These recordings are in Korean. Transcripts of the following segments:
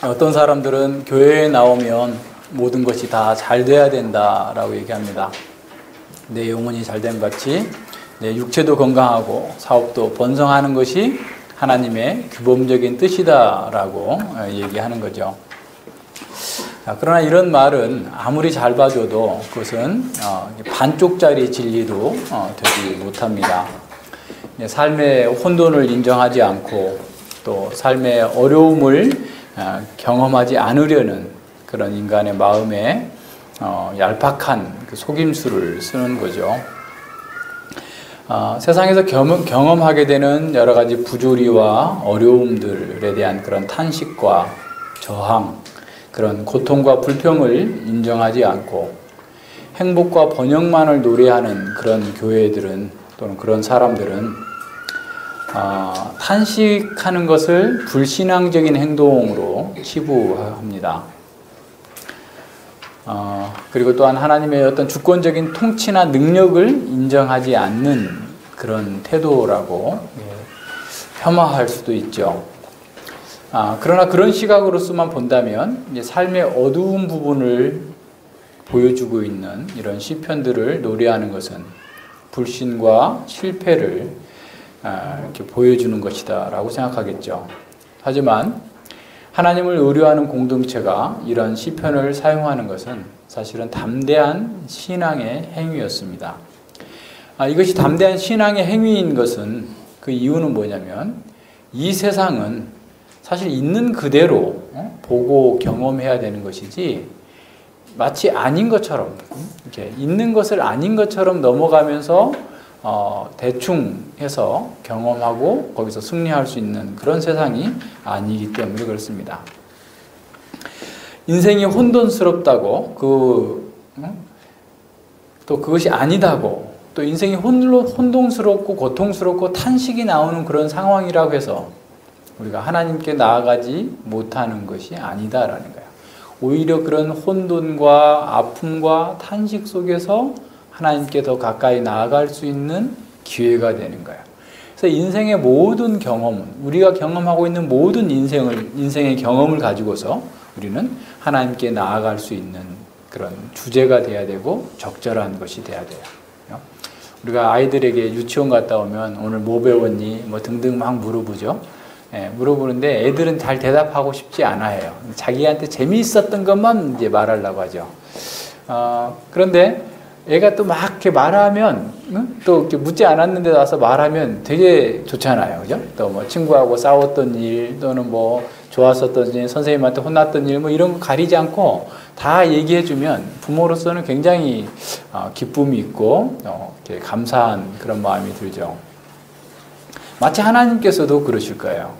어떤 사람들은 교회에 나오면 모든 것이 다 잘 돼야 된다라고 얘기합니다. 내 영혼이 잘된 같이 내 육체도 건강하고 사업도 번성하는 것이 하나님의 규범적인 뜻이다라고 얘기하는 거죠. 그러나 이런 말은 아무리 잘 봐줘도 그것은 반쪽짜리 진리도 되지 못합니다. 삶의 혼돈을 인정하지 않고 또 삶의 어려움을 경험하지 않으려는 그런 인간의 마음에 얄팍한 그 속임수를 쓰는 거죠. 세상에서 경험하게 되는 여러 가지 부조리와 어려움들에 대한 그런 탄식과 저항, 그런 고통과 불평을 인정하지 않고 행복과 번영만을 노래하는 그런 교회들은 또는 그런 사람들은 탄식하는 것을 불신앙적인 행동으로 치부합니다. 그리고 또한 하나님의 어떤 주권적인 통치나 능력을 인정하지 않는 그런 태도라고 폄하할 수도 있죠. 그러나 그런 시각으로서만 본다면 이제 삶의 어두운 부분을 보여주고 있는 이런 시편들을 노래하는 것은 불신과 실패를 이렇게 보여주는 것이다라고 생각하겠죠. 하지만 하나님을 의뢰하는 공동체가 이런 시편을 사용하는 것은 사실은 담대한 신앙의 행위였습니다. 이것이 담대한 신앙의 행위인 것은 그 이유는 뭐냐면 이 세상은 사실 있는 그대로 보고 경험해야 되는 것이지 마치 아닌 것처럼 이렇게 있는 것을 아닌 것처럼 넘어가면서 대충 해서 경험하고 거기서 승리할 수 있는 그런 세상이 아니기 때문에 그렇습니다. 인생이 혼돈스럽다고 또 그것이 아니다고 또 인생이 혼동스럽고 고통스럽고 탄식이 나오는 그런 상황이라고 해서 우리가 하나님께 나아가지 못하는 것이 아니다라는 거예요. 오히려 그런 혼돈과 아픔과 탄식 속에서 하나님께 더 가까이 나아갈 수 있는 기회가 되는 거예요. 그래서 인생의 모든 경험은 우리가 경험하고 있는 모든 인생의 경험을 가지고서 우리는 하나님께 나아갈 수 있는 그런 주제가 돼야 되고 적절한 것이 돼야 돼요. 우리가 아이들에게 유치원 갔다 오면 오늘 뭐 배웠니? 뭐 등등 막 물어보죠. 물어보는데 애들은 잘 대답하고 싶지 않아요. 자기한테 재미있었던 것만 이제 말하려고 하죠. 그런데 애가 또 막 이렇게 말하면, 또 이렇게 묻지 않았는데 와서 말하면 되게 좋잖아요. 그죠? 또 뭐 친구하고 싸웠던 일, 또는 뭐 좋았었던 일, 선생님한테 혼났던 일, 뭐 이런 거 가리지 않고 다 얘기해주면 부모로서는 굉장히 기쁨이 있고, 이렇게 감사한 그런 마음이 들죠. 마치 하나님께서도 그러실 거예요.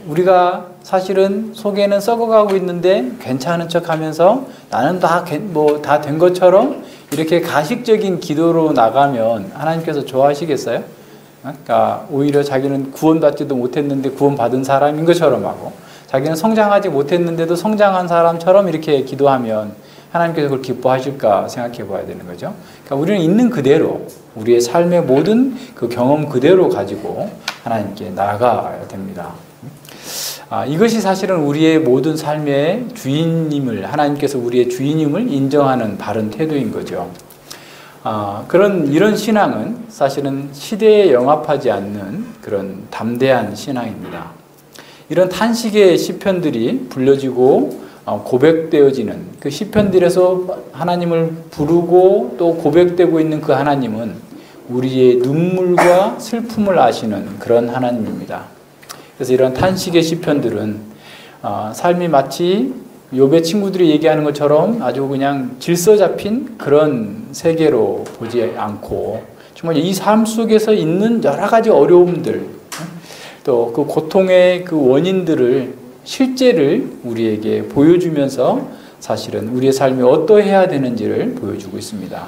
우리가 사실은 속에는 썩어가고 있는데 괜찮은 척 하면서 나는 다 된 것처럼 이렇게 가식적인 기도로 나가면 하나님께서 좋아하시겠어요? 그러니까 오히려 자기는 구원받지도 못했는데 구원받은 사람인 것처럼 하고 자기는 성장하지 못했는데도 성장한 사람처럼 이렇게 기도하면 하나님께서 그걸 기뻐하실까 생각해 봐야 되는 거죠. 그러니까 우리는 있는 그대로 우리의 삶의 모든 그 경험 그대로 가지고 하나님께 나아가야 됩니다. 이것이 사실은 우리의 모든 삶의 주인님을 하나님께서 우리의 주인임을 인정하는 바른 태도인 거죠. 이런 신앙은 사실은 시대에 영합하지 않는 그런 담대한 신앙입니다. 이런 탄식의 시편들이 불려지고 고백되어지는 그 시편들에서 하나님을 부르고 또 고백되고 있는 그 하나님은 우리의 눈물과 슬픔을 아시는 그런 하나님입니다. 그래서 이런 탄식의 시편들은 삶이 마치 욥의 친구들이 얘기하는 것처럼 아주 그냥 질서 잡힌 그런 세계로 보지 않고 정말 이 삶 속에서 있는 여러 가지 어려움들 또 그 고통의 그 원인들을 실제를 우리에게 보여주면서 사실은 우리의 삶이 어떠해야 되는지를 보여주고 있습니다.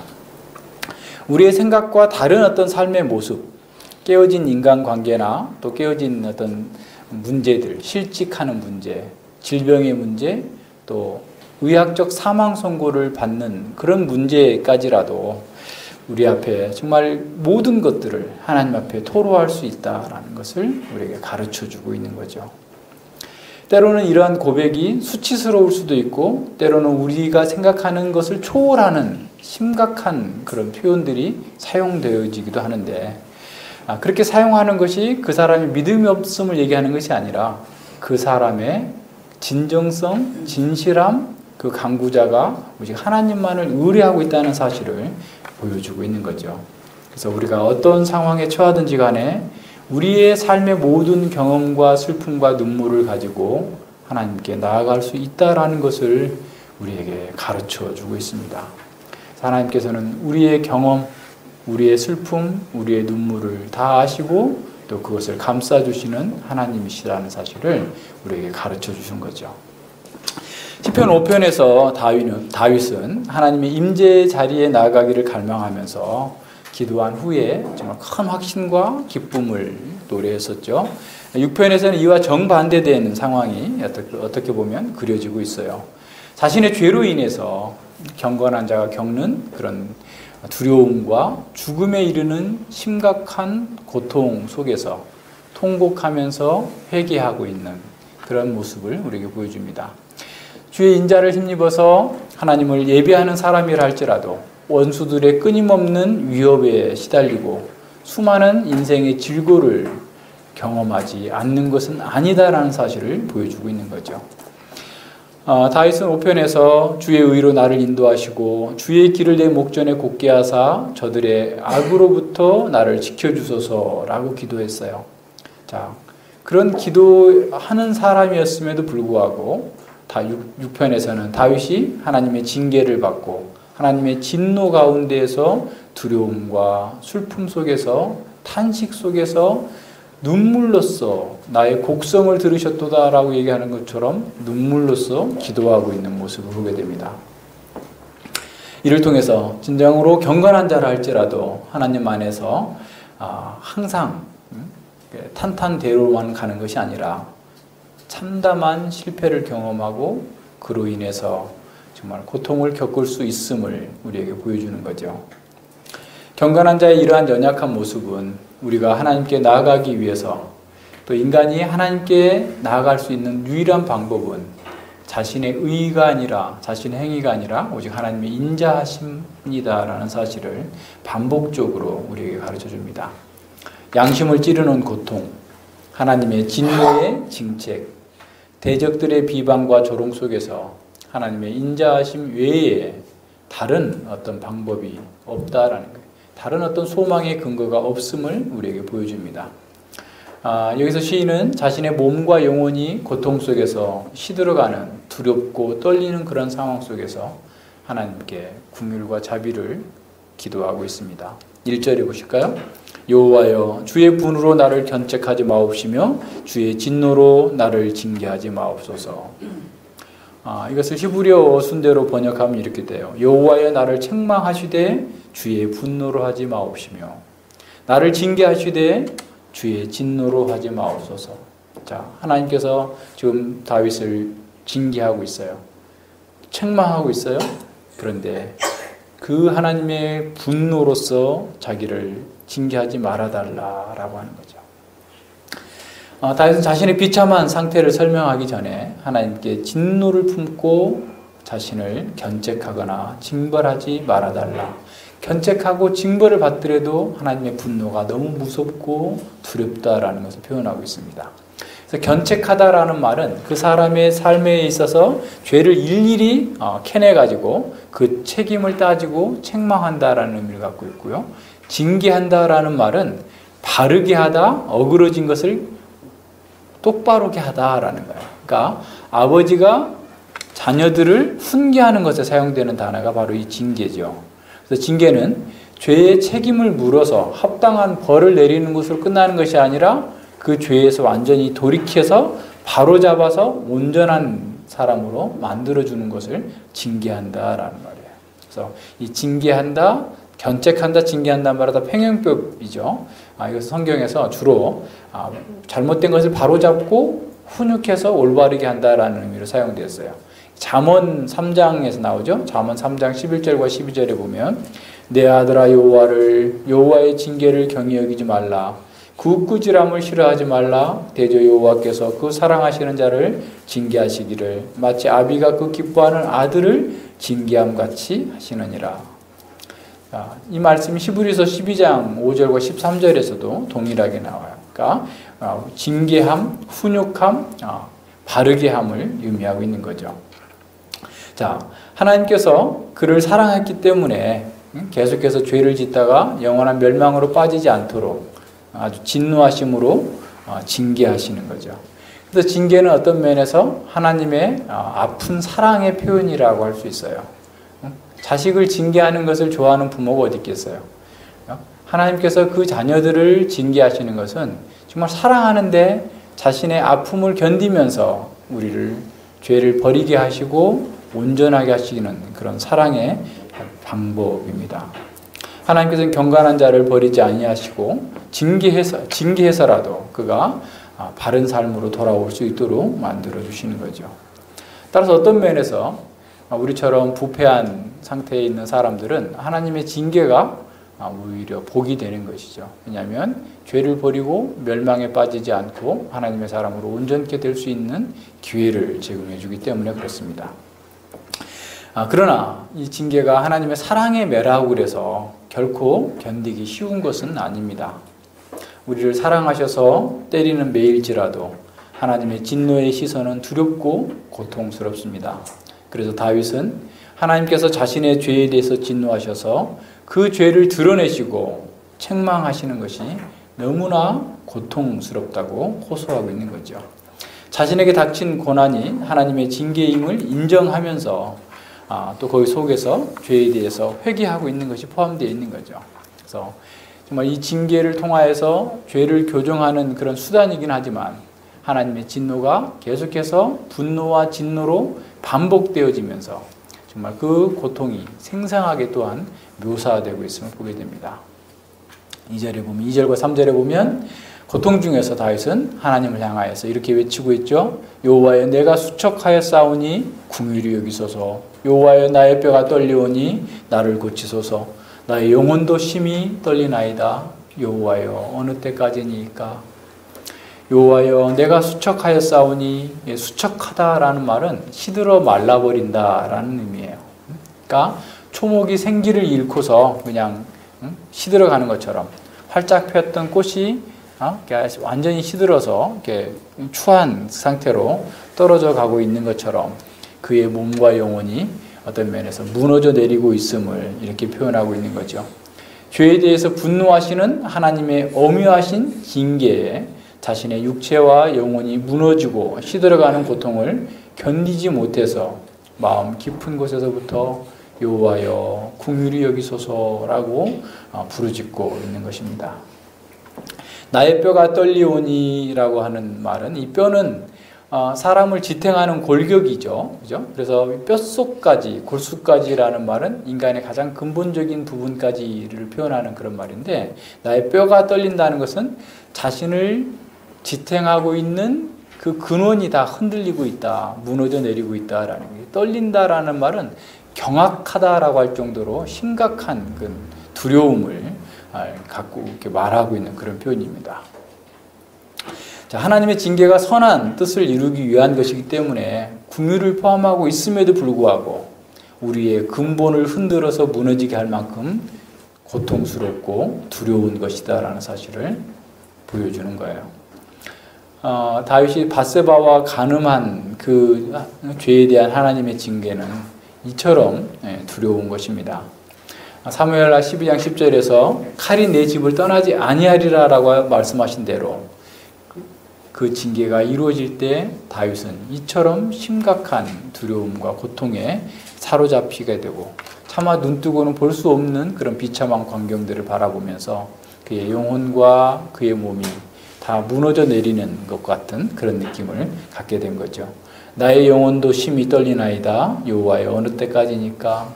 우리의 생각과 다른 어떤 삶의 모습, 깨어진 인간관계나 또 깨어진 어떤 문제들, 실직하는 문제, 질병의 문제, 또 의학적 사망 선고를 받는 그런 문제까지라도 우리 앞에 정말 모든 것들을 하나님 앞에 토로할 수 있다라는 것을 우리에게 가르쳐 주고 있는 거죠. 때로는 이러한 고백이 수치스러울 수도 있고 때로는 우리가 생각하는 것을 초월하는 심각한 그런 표현들이 사용되어지기도 하는데 그렇게 사용하는 것이 그 사람의 믿음이 없음을 얘기하는 것이 아니라 그 사람의 진정성, 진실함, 그 강구자가 오직 하나님만을 의뢰하고 있다는 사실을 보여주고 있는 거죠. 그래서 우리가 어떤 상황에 처하든지 간에 우리의 삶의 모든 경험과 슬픔과 눈물을 가지고 하나님께 나아갈 수 있다라는 것을 우리에게 가르쳐 주고 있습니다. 하나님께서는 우리의 경험, 우리의 슬픔, 우리의 눈물을 다 아시고 또 그것을 감싸주시는 하나님이시라는 사실을 우리에게 가르쳐 주신 거죠. 시편 5편에서 다윗은 하나님의 임재의 자리에 나아가기를 갈망하면서 기도한 후에 정말 큰 확신과 기쁨을 노래했었죠. 6편에서는 이와 정반대되는 상황이 어떻게 보면 그려지고 있어요. 자신의 죄로 인해서 경건한 자가 겪는 그런 두려움과 죽음에 이르는 심각한 고통 속에서 통곡하면서 회개하고 있는 그런 모습을 우리에게 보여줍니다. 주의 인자를 힘입어서 하나님을 예배하는 사람이라 할지라도 원수들의 끊임없는 위협에 시달리고 수많은 인생의 질고를 경험하지 않는 것은 아니다라는 사실을 보여주고 있는 거죠. 다윗은 5편에서 주의 의로 나를 인도하시고 주의 길을 내 목전에 곧게 하사 저들의 악으로부터 나를 지켜주소서라고 기도했어요. 자, 그런 기도하는 사람이었음에도 불구하고 6편에서는 다윗이 하나님의 징계를 받고 하나님의 진노 가운데에서 두려움과 슬픔 속에서 탄식 속에서 눈물로써 나의 곡성을 들으셨도다라고 얘기하는 것처럼 눈물로써 기도하고 있는 모습을 보게 됩니다. 이를 통해서 진정으로 경건한 자라 할지라도 하나님 안에서 항상 탄탄대로만 가는 것이 아니라 참담한 실패를 경험하고 그로 인해서 정말 고통을 겪을 수 있음을 우리에게 보여주는 거죠. 경건한 자의 이러한 연약한 모습은 우리가 하나님께 나아가기 위해서 또 인간이 하나님께 나아갈 수 있는 유일한 방법은 자신의 의가 아니라 자신의 행위가 아니라 오직 하나님의 인자하심이다라는 사실을 반복적으로 우리에게 가르쳐 줍니다. 양심을 찌르는 고통, 하나님의 진노의 징책, 대적들의 비방과 조롱 속에서 하나님의 인자하심 외에 다른 어떤 방법이 없다라는 거예요. 다른 어떤 소망의 근거가 없음을 우리에게 보여줍니다. 여기서 시인은 자신의 몸과 영혼이 고통 속에서 시들어가는 두렵고 떨리는 그런 상황 속에서 하나님께 긍휼과 자비를 기도하고 있습니다. 1절에 보실까요? 여호와여 주의 분으로 나를 견책하지 마옵시며 주의 진노로 나를 징계하지 마옵소서. 이것을 히브리어 순대로 번역하면 이렇게 돼요. 여호와여 나를 책망하시되 주의 분노로 하지 마옵시며 나를 징계하시되 주의 진노로 하지 마옵소서. 자, 하나님께서 지금 다윗을 징계하고 있어요. 책망하고 있어요. 그런데 그 하나님의 분노로서 자기를 징계하지 말아달라라고 하는 거죠. 다윗은 자신의 비참한 상태를 설명하기 전에 하나님께 진노를 품고 자신을 견책하거나 징벌하지 말아달라. 견책하고 징벌을 받더라도 하나님의 분노가 너무 무섭고 두렵다라는 것을 표현하고 있습니다. 그래서 견책하다라는 말은 그 사람의 삶에 있어서 죄를 일일이 캐내가지고 그 책임을 따지고 책망한다라는 의미를 갖고 있고요. 징계한다라는 말은 바르게 하다, 어그러진 것을 똑바르게 하다라는 거예요. 그러니까 아버지가 자녀들을 훈계하는 것에 사용되는 단어가 바로 이 징계죠. 그래서 징계는 죄의 책임을 물어서 합당한 벌을 내리는 것으로 끝나는 것이 아니라 그 죄에서 완전히 돌이켜서 바로잡아서 온전한 사람으로 만들어주는 것을 징계한다라는 말이에요. 그래서 이 징계한다, 견책한다, 징계한다 말은 다 평행법이죠. 이것은 성경에서 주로 잘못된 것을 바로잡고 훈육해서 올바르게 한다라는 의미로 사용되었어요. 잠언 3장에서 나오죠. 잠언 3장 11절과 12절에 보면 내 아들아 여호와의 징계를 경히 여기지 말라. 굳굳이람을 싫어하지 말라. 대저 여호와께서 그 사랑하시는 자를 징계하시기를 마치 아비가 그 기뻐하는 아들을 징계함 같이 하시느니라. 이 말씀이 히브리서 12장 5절과 13절에서도 동일하게 나와요. 그러니까 징계함, 훈육함, 바르게 함을 의미하고 있는 거죠. 자, 하나님께서 그를 사랑했기 때문에 계속해서 죄를 짓다가 영원한 멸망으로 빠지지 않도록 아주 진노하심으로 징계하시는 거죠. 그래서 징계는 어떤 면에서 하나님의 아픈 사랑의 표현이라고 할 수 있어요. 자식을 징계하는 것을 좋아하는 부모가 어디 있겠어요? 하나님께서 그 자녀들을 징계하시는 것은 정말 사랑하는데 자신의 아픔을 견디면서 우리를 죄를 버리게 하시고 온전하게 하시는 그런 사랑의 방법입니다. 하나님께서는 경건한 자를 버리지 아니하시고 징계해서라도 그가 바른 삶으로 돌아올 수 있도록 만들어 주시는 거죠. 따라서 어떤 면에서 우리처럼 부패한 상태에 있는 사람들은 하나님의 징계가 오히려 복이 되는 것이죠. 왜냐하면 죄를 버리고 멸망에 빠지지 않고 하나님의 사람으로 온전케 될 수 있는 기회를 제공해 주기 때문에 그렇습니다. 그러나 이 징계가 하나님의 사랑의 매라고 그래서 결코 견디기 쉬운 것은 아닙니다. 우리를 사랑하셔서 때리는 매일지라도 하나님의 진노의 시선은 두렵고 고통스럽습니다. 그래서 다윗은 하나님께서 자신의 죄에 대해서 진노하셔서 그 죄를 드러내시고 책망하시는 것이 너무나 고통스럽다고 호소하고 있는 거죠. 자신에게 닥친 고난이 하나님의 징계임을 인정하면서 또 거기 속에서 죄에 대해서 회개하고 있는 것이 포함되어 있는 거죠. 그래서 정말 이 징계를 통하여서 죄를 교정하는 그런 수단이긴 하지만 하나님의 진노가 계속해서 분노와 진노로 반복되어지면서 정말 그 고통이 생생하게 또한 묘사되고 있음을 보게 됩니다. 2절과 3절에 보면 고통 중에서 다윗은 하나님을 향하여서 이렇게 외치고 있죠. 여호와여 내가 수척하여 싸우니 긍휼히 여기소서. 여호와여 나의 뼈가 떨리오니 나를 고치소서. 나의 영혼도 심히 떨리나이다. 여호와여 어느 때까지니까. 여호와여 내가 수척하여 싸우니, 수척하다라는 말은 시들어 말라버린다라는 의미예요. 그러니까 초목이 생기를 잃고서 그냥 시들어가는 것처럼 활짝 폈던 꽃이 완전히 시들어서 이렇게 추한 상태로 떨어져 가고 있는 것처럼 그의 몸과 영혼이 어떤 면에서 무너져 내리고 있음을 이렇게 표현하고 있는 거죠. 죄에 대해서 분노하시는 하나님의 엄유하신 징계에 자신의 육체와 영혼이 무너지고 시들어가는 고통을 견디지 못해서 마음 깊은 곳에서부터 여호와여 긍휼히 여기소서라고 부르짖고 있는 것입니다. 나의 뼈가 떨리오니라고 하는 말은 이 뼈는 사람을 지탱하는 골격이죠. 그죠? 그래서 뼛속까지, 골수까지라는 말은 인간의 가장 근본적인 부분까지를 표현하는 그런 말인데 나의 뼈가 떨린다는 것은 자신을 지탱하고 있는 그 근원이 다 흔들리고 있다, 무너져 내리고 있다라는 거예요. 떨린다라는 말은 경악하다라고 할 정도로 심각한 그 두려움을 갖고 이렇게 말하고 있는 그런 표현입니다. 자, 하나님의 징계가 선한 뜻을 이루기 위한 것이기 때문에 긍휼을 포함하고 있음에도 불구하고 우리의 근본을 흔들어서 무너지게 할 만큼 고통스럽고 두려운 것이다라는 사실을 보여주는 거예요. 다윗이 밧세바와 간음한 그 죄에 대한 하나님의 징계는 이처럼 두려운 것입니다. 사무엘하 12장 10절에서 칼이 내 집을 떠나지 아니하리라라고 말씀하신 대로 그 징계가 이루어질 때 다윗은 이처럼 심각한 두려움과 고통에 사로잡히게 되고 차마 눈뜨고는 볼 수 없는 그런 비참한 광경들을 바라보면서 그의 영혼과 그의 몸이 다 무너져 내리는 것 같은 그런 느낌을 갖게 된 거죠. 나의 영혼도 심히 떨리나이다. 여호와여 어느 때까지니까.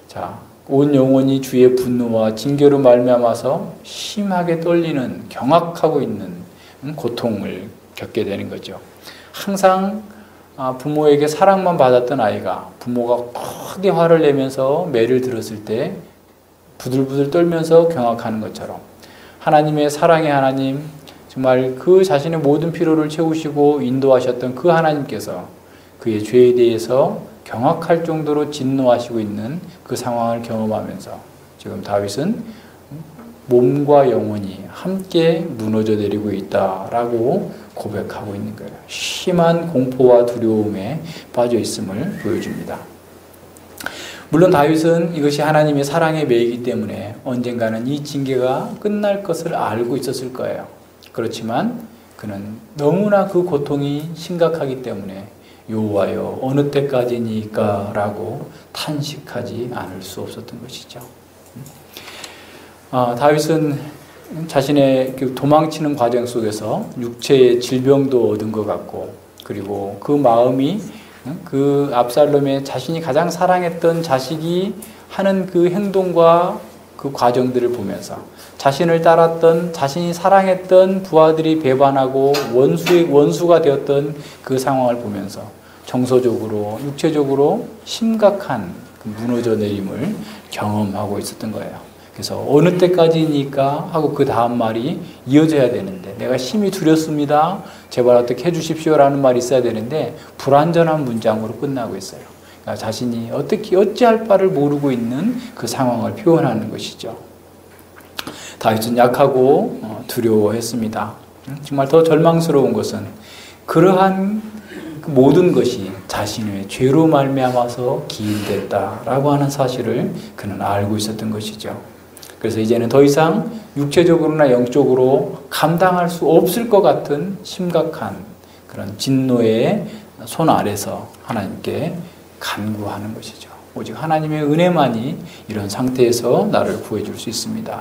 자, 온 영혼이 주의 분노와 징계로 말미암아서 심하게 떨리는, 경악하고 있는 고통을 겪게 되는 거죠. 항상 부모에게 사랑만 받았던 아이가 부모가 크게 화를 내면서 매를 들었을 때 부들부들 떨면서 경악하는 것처럼 하나님의 사랑의 하나님, 정말 그 자신의 모든 필요를 채우시고 인도하셨던 그 하나님께서 그의 죄에 대해서 경악할 정도로 진노하시고 있는 그 상황을 경험하면서 지금 다윗은 몸과 영혼이 함께 무너져 내리고 있다라고 고백하고 있는 거예요. 심한 공포와 두려움에 빠져 있음을 보여줍니다. 물론 다윗은 이것이 하나님의 사랑의 매이기 때문에 언젠가는 이 징계가 끝날 것을 알고 있었을 거예요. 그렇지만 그는 너무나 그 고통이 심각하기 때문에 여호와여 어느 때까지니까 라고 탄식하지 않을 수 없었던 것이죠. 다윗은 자신의 도망치는 과정 속에서 육체의 질병도 얻은 것 같고, 그리고 그 마음이 그 압살롬의 자신이 가장 사랑했던 자식이 하는 그 행동과 그 과정들을 보면서 자신을 따랐던, 자신이 사랑했던 부하들이 배반하고 원수가 되었던 그 상황을 보면서 정서적으로, 육체적으로 심각한 무너져 내림을 경험하고 있었던 거예요. 그래서 어느 때까지니까 하고 그 다음 말이 이어져야 되는데, 내가 심히 두렵습니다, 제발 어떻게 해주십시오라는 말이 있어야 되는데 불완전한 문장으로 끝나고 있어요. 그러니까 자신이 어찌할 바를 모르고 있는 그 상황을 표현하는 것이죠. 다윗은 약하고 두려워했습니다. 정말 더 절망스러운 것은 그러한 그 모든 것이 자신의 죄로 말미암아서 기인됐다라고 하는 사실을 그는 알고 있었던 것이죠. 그래서 이제는 더 이상 육체적으로나 영적으로 감당할 수 없을 것 같은 심각한 그런 진노의 손 아래서 하나님께 간구하는 것이죠. 오직 하나님의 은혜만이 이런 상태에서 나를 구해줄 수 있습니다.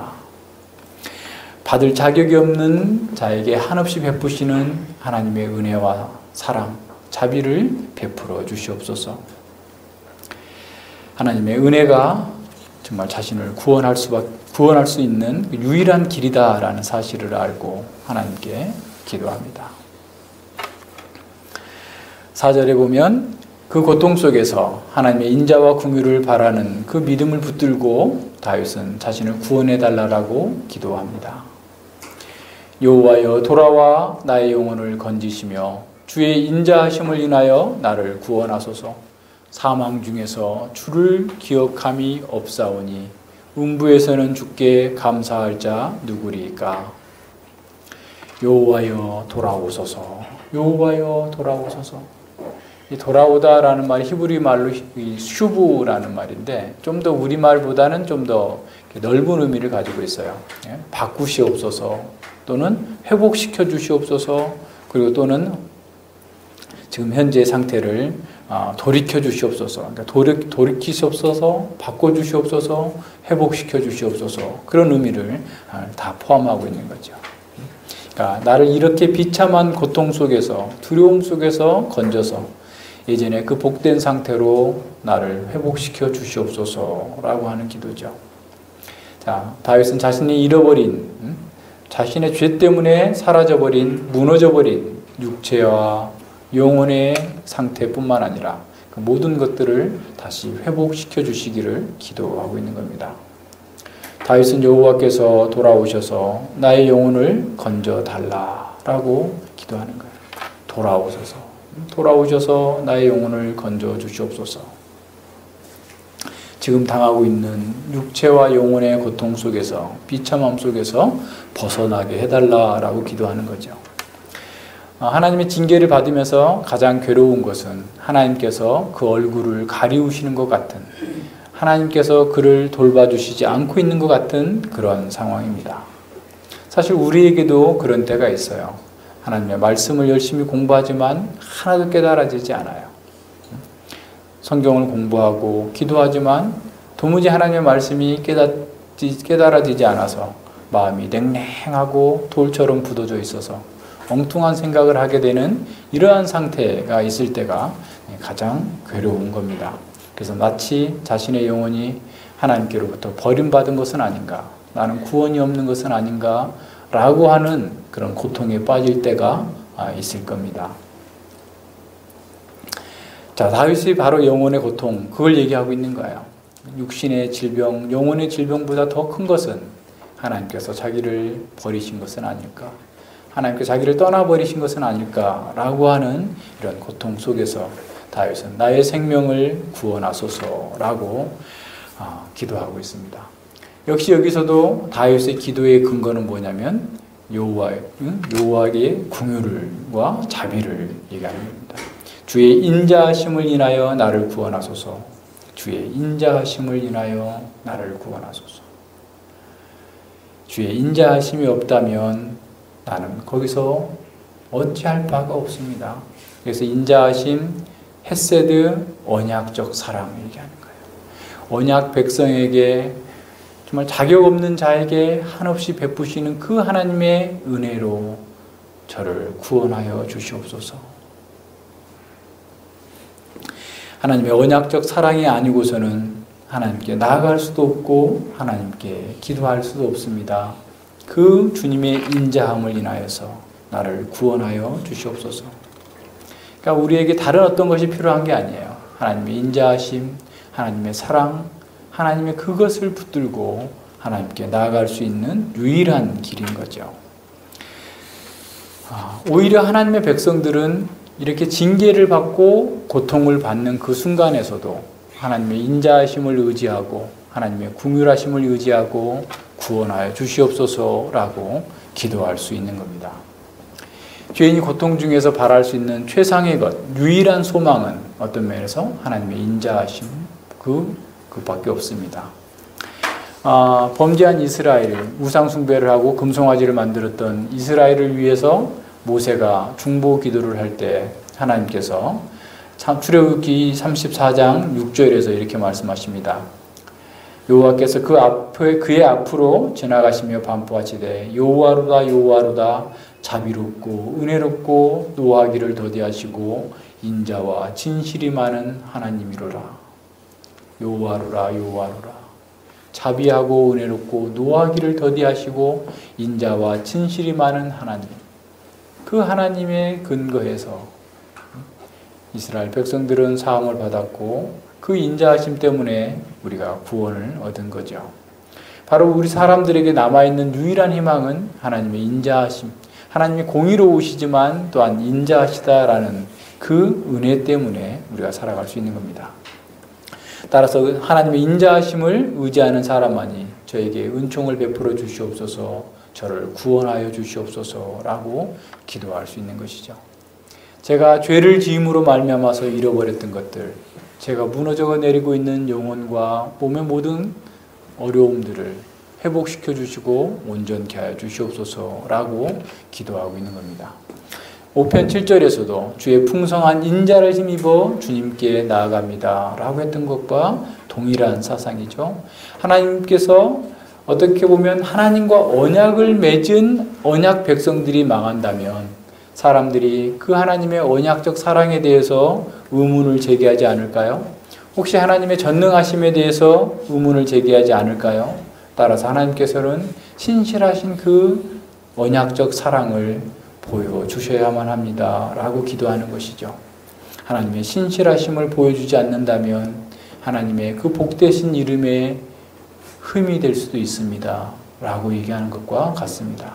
받을 자격이 없는 자에게 한없이 베푸시는 하나님의 은혜와 사랑, 자비를 베풀어 주시옵소서. 하나님의 은혜가 정말 자신을 구원할 수 있는 유일한 길이다라는 사실을 알고 하나님께 기도합니다. 4절에 보면 그 고통 속에서 하나님의 인자와 긍휼을 바라는 그 믿음을 붙들고 다윗은 자신을 구원해 달라고 기도합니다. 여호와여 돌아와 나의 영혼을 건지시며 주의 인자하심을 인하여 나를 구원하소서. 사망 중에서 주를 기억함이 없사오니 음부에서는 주께 감사할 자 누구리까. 여호와여 돌아오소서. 여호와여 돌아오소서. 이 돌아오다라는 말이 히브리 말로 슈브라는 말인데 좀 더 우리말보다는 좀 더 넓은 의미를 가지고 있어요. 바꾸시옵소서, 또는 회복시켜 주시옵소서, 그리고 또는 지금 현재 상태를 돌이켜 주시옵소서, 그러니까 돌이키시옵소서, 바꿔 주시옵소서, 회복시켜 주시옵소서, 그런 의미를 다 포함하고 있는 거죠. 그러니까 나를 이렇게 비참한 고통 속에서, 두려움 속에서 건져서 예전에 그 복된 상태로 나를 회복시켜 주시옵소서라고 하는 기도죠. 자, 다윗은 자신이 잃어버린, 자신의 죄 때문에 사라져버린, 무너져버린 육체와 영혼의 상태뿐만 아니라 그 모든 것들을 다시 회복시켜 주시기를 기도하고 있는 겁니다. 다윗은 여호와께서 돌아오셔서 나의 영혼을 건져 달라라고 기도하는 거예요. 돌아오셔서 나의 영혼을 건져 주시옵소서. 지금 당하고 있는 육체와 영혼의 고통 속에서, 비참함 속에서 벗어나게 해달라라고 기도하는 거죠. 하나님의 징계를 받으면서 가장 괴로운 것은 하나님께서 그 얼굴을 가리우시는 것 같은, 하나님께서 그를 돌봐주시지 않고 있는 것 같은 그런 상황입니다. 사실 우리에게도 그런 때가 있어요. 하나님의 말씀을 열심히 공부하지만 하나도 깨달아지지 않아요. 성경을 공부하고 기도하지만 도무지 하나님의 말씀이 깨달아지지 않아서 마음이 냉랭하고 돌처럼 굳어져 있어서 엉뚱한 생각을 하게 되는 이러한 상태가 있을 때가 가장 괴로운 겁니다. 그래서 마치 자신의 영혼이 하나님께로부터 버림받은 것은 아닌가, 나는 구원이 없는 것은 아닌가 라고 하는 그런 고통에 빠질 때가 있을 겁니다. 자, 다윗이 바로 영혼의 고통, 그걸 얘기하고 있는 거예요. 육신의 질병, 영혼의 질병보다 더 큰 것은 하나님께서 자기를 버리신 것은 아닐까? 하나님께서 자기를 떠나버리신 것은 아닐까라고 하는 이런 고통 속에서 다윗은 나의 생명을 구원하소서라고 기도하고 있습니다. 역시 여기서도 다윗의 기도의 근거는 뭐냐면 여호와의 긍휼과 자비를 얘기하는 겁니다. 주의 인자하심을 인하여 나를 구원하소서. 주의 인자하심을 인하여 나를 구원하소서. 주의 인자하심이 없다면 나는 거기서 어찌할 바가 없습니다. 그래서 인자하심, 헤세드, 언약적 사랑을 얘기하는 거예요. 언약 백성에게 정말 자격 없는 자에게 한없이 베푸시는 그 하나님의 은혜로 저를 구원하여 주시옵소서. 하나님의 언약적 사랑이 아니고서는 하나님께 나아갈 수도 없고 하나님께 기도할 수도 없습니다. 그 주님의 인자함을 인하여서 나를 구원하여 주시옵소서. 그러니까 우리에게 다른 어떤 것이 필요한 게 아니에요. 하나님의 인자하심, 하나님의 사랑, 하나님의 그것을 붙들고 하나님께 나아갈 수 있는 유일한 길인 거죠. 오히려 하나님의 백성들은 이렇게 징계를 받고 고통을 받는 그 순간에서도 하나님의 인자하심을 의지하고 하나님의 긍휼하심을 의지하고 구원하여 주시옵소서라고 기도할 수 있는 겁니다. 죄인이 고통 중에서 바랄 수 있는 최상의 것, 유일한 소망은 어떤 면에서 하나님의 인자하심 그밖에 없습니다. 범죄한 이스라엘, 우상 숭배를 하고 금송아지를 만들었던 이스라엘을 위해서 모세가 중보 기도를 할 때 하나님께서 출애굽기 34장 6절에서 이렇게 말씀하십니다. 여호와께서 그의 앞으로 지나가시며 반포하시되 여호와로다 여호와로다 자비롭고 은혜롭고 노하기를 더디하시고 인자와 진실이 많은 하나님이로라. 여호와로라 여호와로라. 자비하고 은혜롭고 노하기를 더디하시고 인자와 진실이 많은 하나님. 그 하나님의 근거에서 이스라엘 백성들은 사함을 받았고 그 인자하심 때문에 우리가 구원을 얻은 거죠. 바로 우리 사람들에게 남아있는 유일한 희망은 하나님의 인자하심, 하나님이 공의로우시지만 또한 인자하시다라는 그 은혜 때문에 우리가 살아갈 수 있는 겁니다. 따라서 하나님의 인자하심을 의지하는 사람만이 저에게 은총을 베풀어 주시옵소서, 저를 구원하여 주시옵소서라고 기도할 수 있는 것이죠. 제가 죄를 지음으로 말미암아서 잃어버렸던 것들, 제가 무너져 내리고 있는 영혼과 몸의 모든 어려움들을 회복시켜 주시고 온전케 하여 주시옵소서라고 기도하고 있는 겁니다. 5편 7절에서도 주의 풍성한 인자를 힘입어 주님께 나아갑니다 라고 했던 것과 동일한 사상이죠. 하나님께서 어떻게 보면 하나님과 언약을 맺은 언약 백성들이 망한다면 사람들이 그 하나님의 언약적 사랑에 대해서 의문을 제기하지 않을까요? 혹시 하나님의 전능하심에 대해서 의문을 제기하지 않을까요? 따라서 하나님께서는 신실하신 그 언약적 사랑을 보여주셔야만 합니다 라고 기도하는 것이죠. 하나님의 신실하심을 보여주지 않는다면 하나님의 그 복되신 이름에 흠이 될 수도 있습니다 라고 얘기하는 것과 같습니다.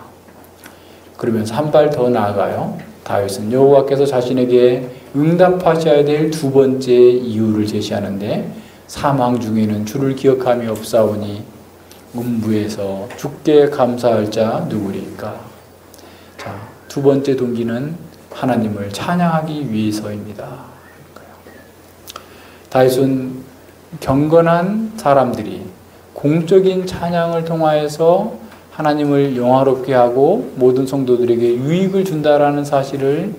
그러면서 한 발 더 나아가요. 다윗은 여호와께서 자신에게 응답하셔야 될 두 번째 이유를 제시하는데 사망 중에는 주를 기억함이 없사오니 음부에서 주께 감사할 자 누구리까? 자, 두 번째 동기는 하나님을 찬양하기 위해서입니다. 다윗은 경건한 사람들이 공적인 찬양을 통하여서 하나님을 영화롭게 하고 모든 성도들에게 유익을 준다라는 사실을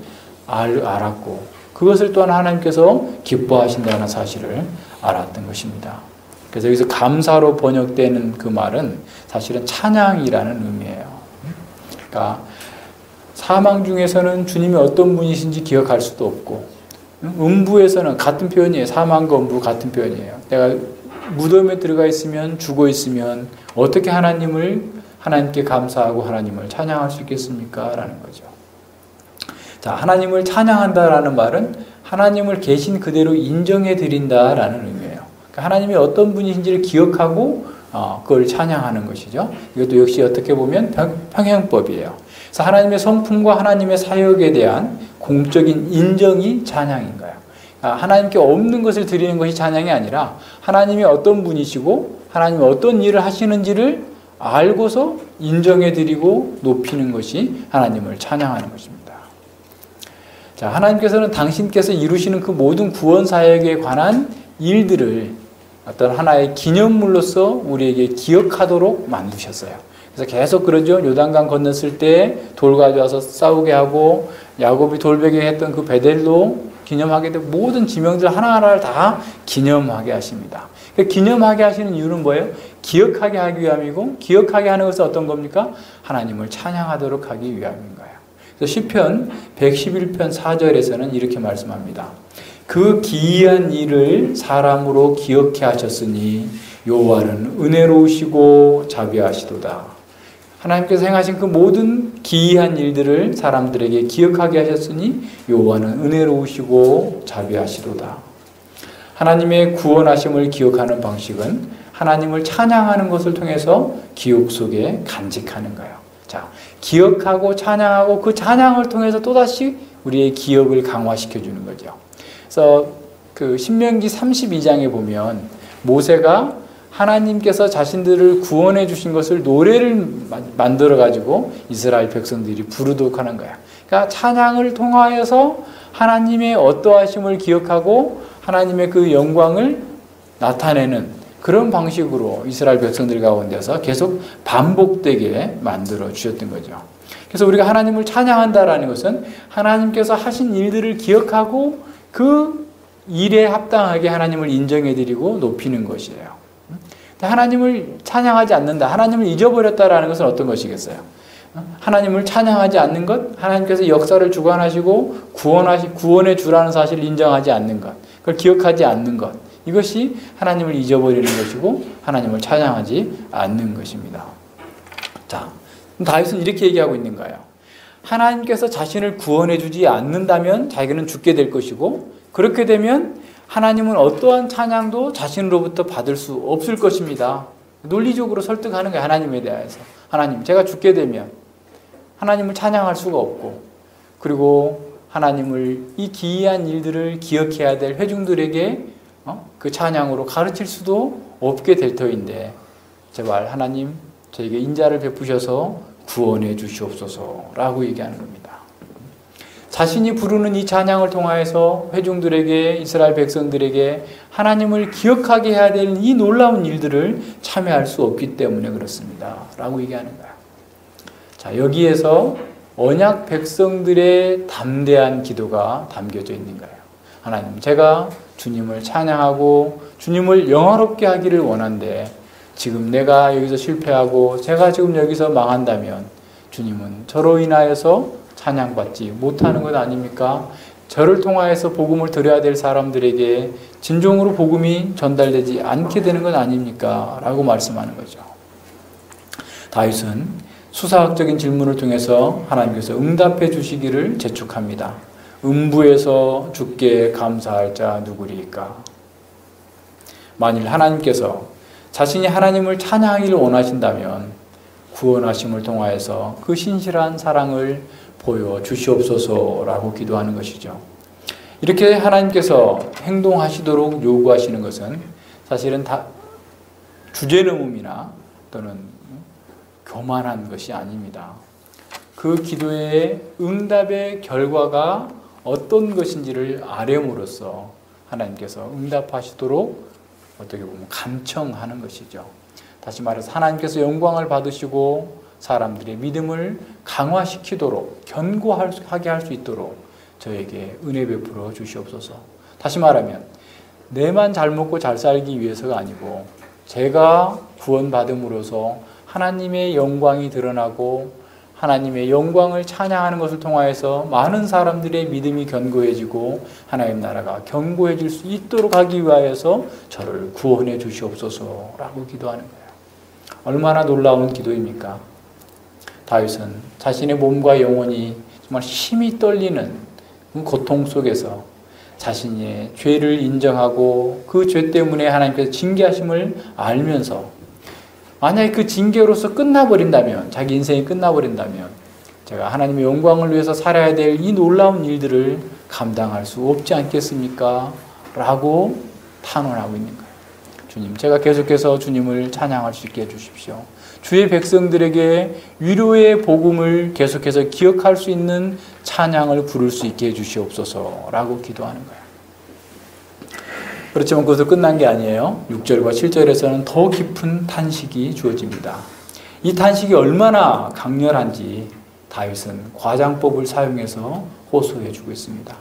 알았고 그것을 또한 하나님께서 기뻐하신다는 사실을 알았던 것입니다. 그래서 여기서 감사로 번역되는 그 말은 사실은 찬양이라는 의미예요. 그러니까 사망 중에서는 주님이 어떤 분이신지 기억할 수도 없고 음부에서는 같은 표현이에요. 사망과 음부 같은 표현이에요. 내가 무덤에 들어가 있으면 죽어 있으면 어떻게 하나님께 감사하고 하나님을 찬양할 수 있겠습니까? 라는 거죠. 자, 하나님을 찬양한다라는 말은 하나님을 계신 그대로 인정해 드린다라는 의미예요. 그러니까 하나님이 어떤 분이신지를 기억하고 그걸 찬양하는 것이죠. 이것도 역시 어떻게 보면 평행법이에요. 그래서 하나님의 성품과 하나님의 사역에 대한 공적인 인정이 찬양인 거예요. 하나님께 없는 것을 드리는 것이 찬양이 아니라 하나님이 어떤 분이시고 하나님이 어떤 일을 하시는지를 알고서 인정해드리고 높이는 것이 하나님을 찬양하는 것입니다. 자, 하나님께서는 당신께서 이루시는 그 모든 구원 사역에 관한 일들을 어떤 하나의 기념물로서 우리에게 기억하도록 만드셨어요. 그래서 계속 그러죠. 요단강 건넜을 때 돌 가져와서 싸우게 하고 야곱이 돌베개 했던 그 베델로 기념하게 되고 모든 지명들 하나하나를 다 기념하게 하십니다. 기념하게 하시는 이유는 뭐예요? 기억하게 하기 위함이고 기억하게 하는 것은 어떤 겁니까? 하나님을 찬양하도록 하기 위함인 거예요. 그래서 시편 111편 4절에서는 이렇게 말씀합니다. 그 기이한 일을 사람으로 기억해 하셨으니 여호와는 은혜로우시고 자비하시도다. 하나님께서 행하신 그 모든 기이한 일들을 사람들에게 기억하게 하셨으니 여호와는 은혜로우시고 자비하시도다. 하나님의 구원하심을 기억하는 방식은 하나님을 찬양하는 것을 통해서 기억 속에 간직하는 거예요. 자, 기억하고 찬양하고 그 찬양을 통해서 또다시 우리의 기억을 강화시켜 주는 거죠. 그래서 그 신명기 32장에 보면 모세가 하나님께서 자신들을 구원해 주신 것을 노래를 만들어 가지고 이스라엘 백성들이 부르도록 하는 거야. 그러니까 찬양을 통하여서 하나님의 어떠하심을 기억하고 하나님의 그 영광을 나타내는 그런 방식으로 이스라엘 백성들 가운데서 계속 반복되게 만들어 주셨던 거죠. 그래서 우리가 하나님을 찬양한다라는 것은 하나님께서 하신 일들을 기억하고 그 일에 합당하게 하나님을 인정해 드리고 높이는 것이에요. 하나님을 찬양하지 않는다, 하나님을 잊어버렸다라는 것은 어떤 것이겠어요? 하나님을 찬양하지 않는 것, 하나님께서 역사를 주관하시고 구원해 주라는 사실을 인정하지 않는 것, 그걸 기억하지 않는 것, 이것이 하나님을 잊어버리는 것이고 하나님을 찬양하지 않는 것입니다. 자, 다윗은 이렇게 얘기하고 있는 거예요. 하나님께서 자신을 구원해 주지 않는다면 자기는 죽게 될 것이고, 그렇게 되면 하나님은 어떠한 찬양도 자신으로부터 받을 수 없을 것입니다. 논리적으로 설득하는 거예요. 하나님에 대해서. 하나님, 제가 죽게 되면 하나님을 찬양할 수가 없고, 그리고 하나님을 이 기이한 일들을 기억해야 될 회중들에게 그 찬양으로 가르칠 수도 없게 될 터인데 제발 하나님 저에게 인자를 베푸셔서 구원해 주시옵소서라고 얘기하는 겁니다. 자신이 부르는 이 찬양을 통하여서 회중들에게, 이스라엘 백성들에게 하나님을 기억하게 해야 되는 이 놀라운 일들을 참여할 수 없기 때문에 그렇습니다 라고 얘기하는 거야. 자, 여기에서 언약 백성들의 담대한 기도가 담겨져 있는 거예요. 하나님, 제가 주님을 찬양하고 주님을 영화롭게 하기를 원한데 지금 내가 여기서 실패하고 제가 지금 여기서 망한다면 주님은 저로 인하여서 찬양받지 못하는 것 아닙니까? 저를 통하여서 복음을 드려야 될 사람들에게 진정으로 복음이 전달되지 않게 되는 것 아닙니까? 라고 말씀하는 거죠. 다윗은 수사학적인 질문을 통해서 하나님께서 응답해 주시기를 재촉합니다. 음부에서 주께 감사할 자 누구리까? 만일 하나님께서 자신이 하나님을 찬양하기를 원하신다면 구원하심을 통하여서 그 신실한 사랑을 보여주시옵소서라고 기도하는 것이죠. 이렇게 하나님께서 행동하시도록 요구하시는 것은 사실은 다 주제넘음이나 또는 교만한 것이 아닙니다. 그 기도의 응답의 결과가 어떤 것인지를 아뢰므로써 하나님께서 응답하시도록 어떻게 보면 감청하는 것이죠. 다시 말해서 하나님께서 영광을 받으시고 사람들의 믿음을 강화시키도록 견고하게 할 수 있도록 저에게 은혜 베풀어 주시옵소서. 다시 말하면 내만 잘 먹고 잘 살기 위해서가 아니고 제가 구원받음으로써 하나님의 영광이 드러나고 하나님의 영광을 찬양하는 것을 통하여서 많은 사람들의 믿음이 견고해지고 하나님 나라가 견고해질 수 있도록 하기 위하여서 저를 구원해 주시옵소서라고 기도하는 거예요. 얼마나 놀라운 기도입니까? 다윗은 자신의 몸과 영혼이 정말 힘이 떨리는 그 고통 속에서 자신의 죄를 인정하고 그 죄 때문에 하나님께서 징계하심을 알면서 만약에 그 징계로서 끝나버린다면, 자기 인생이 끝나버린다면 제가 하나님의 영광을 위해서 살아야 될 이 놀라운 일들을 감당할 수 없지 않겠습니까? 라고 탄원하고 있는 거예요. 주님, 제가 계속해서 주님을 찬양할 수 있게 해주십시오. 주의 백성들에게 위로의 복음을 계속해서 기억할 수 있는 찬양을 부를 수 있게 해주시옵소서 라고 기도하는 거예요. 그렇지만 그것도 끝난 게 아니에요. 6절과 7절에서는 더 깊은 탄식이 주어집니다. 이 탄식이 얼마나 강렬한지 다윗은 과장법을 사용해서 호소해주고 있습니다.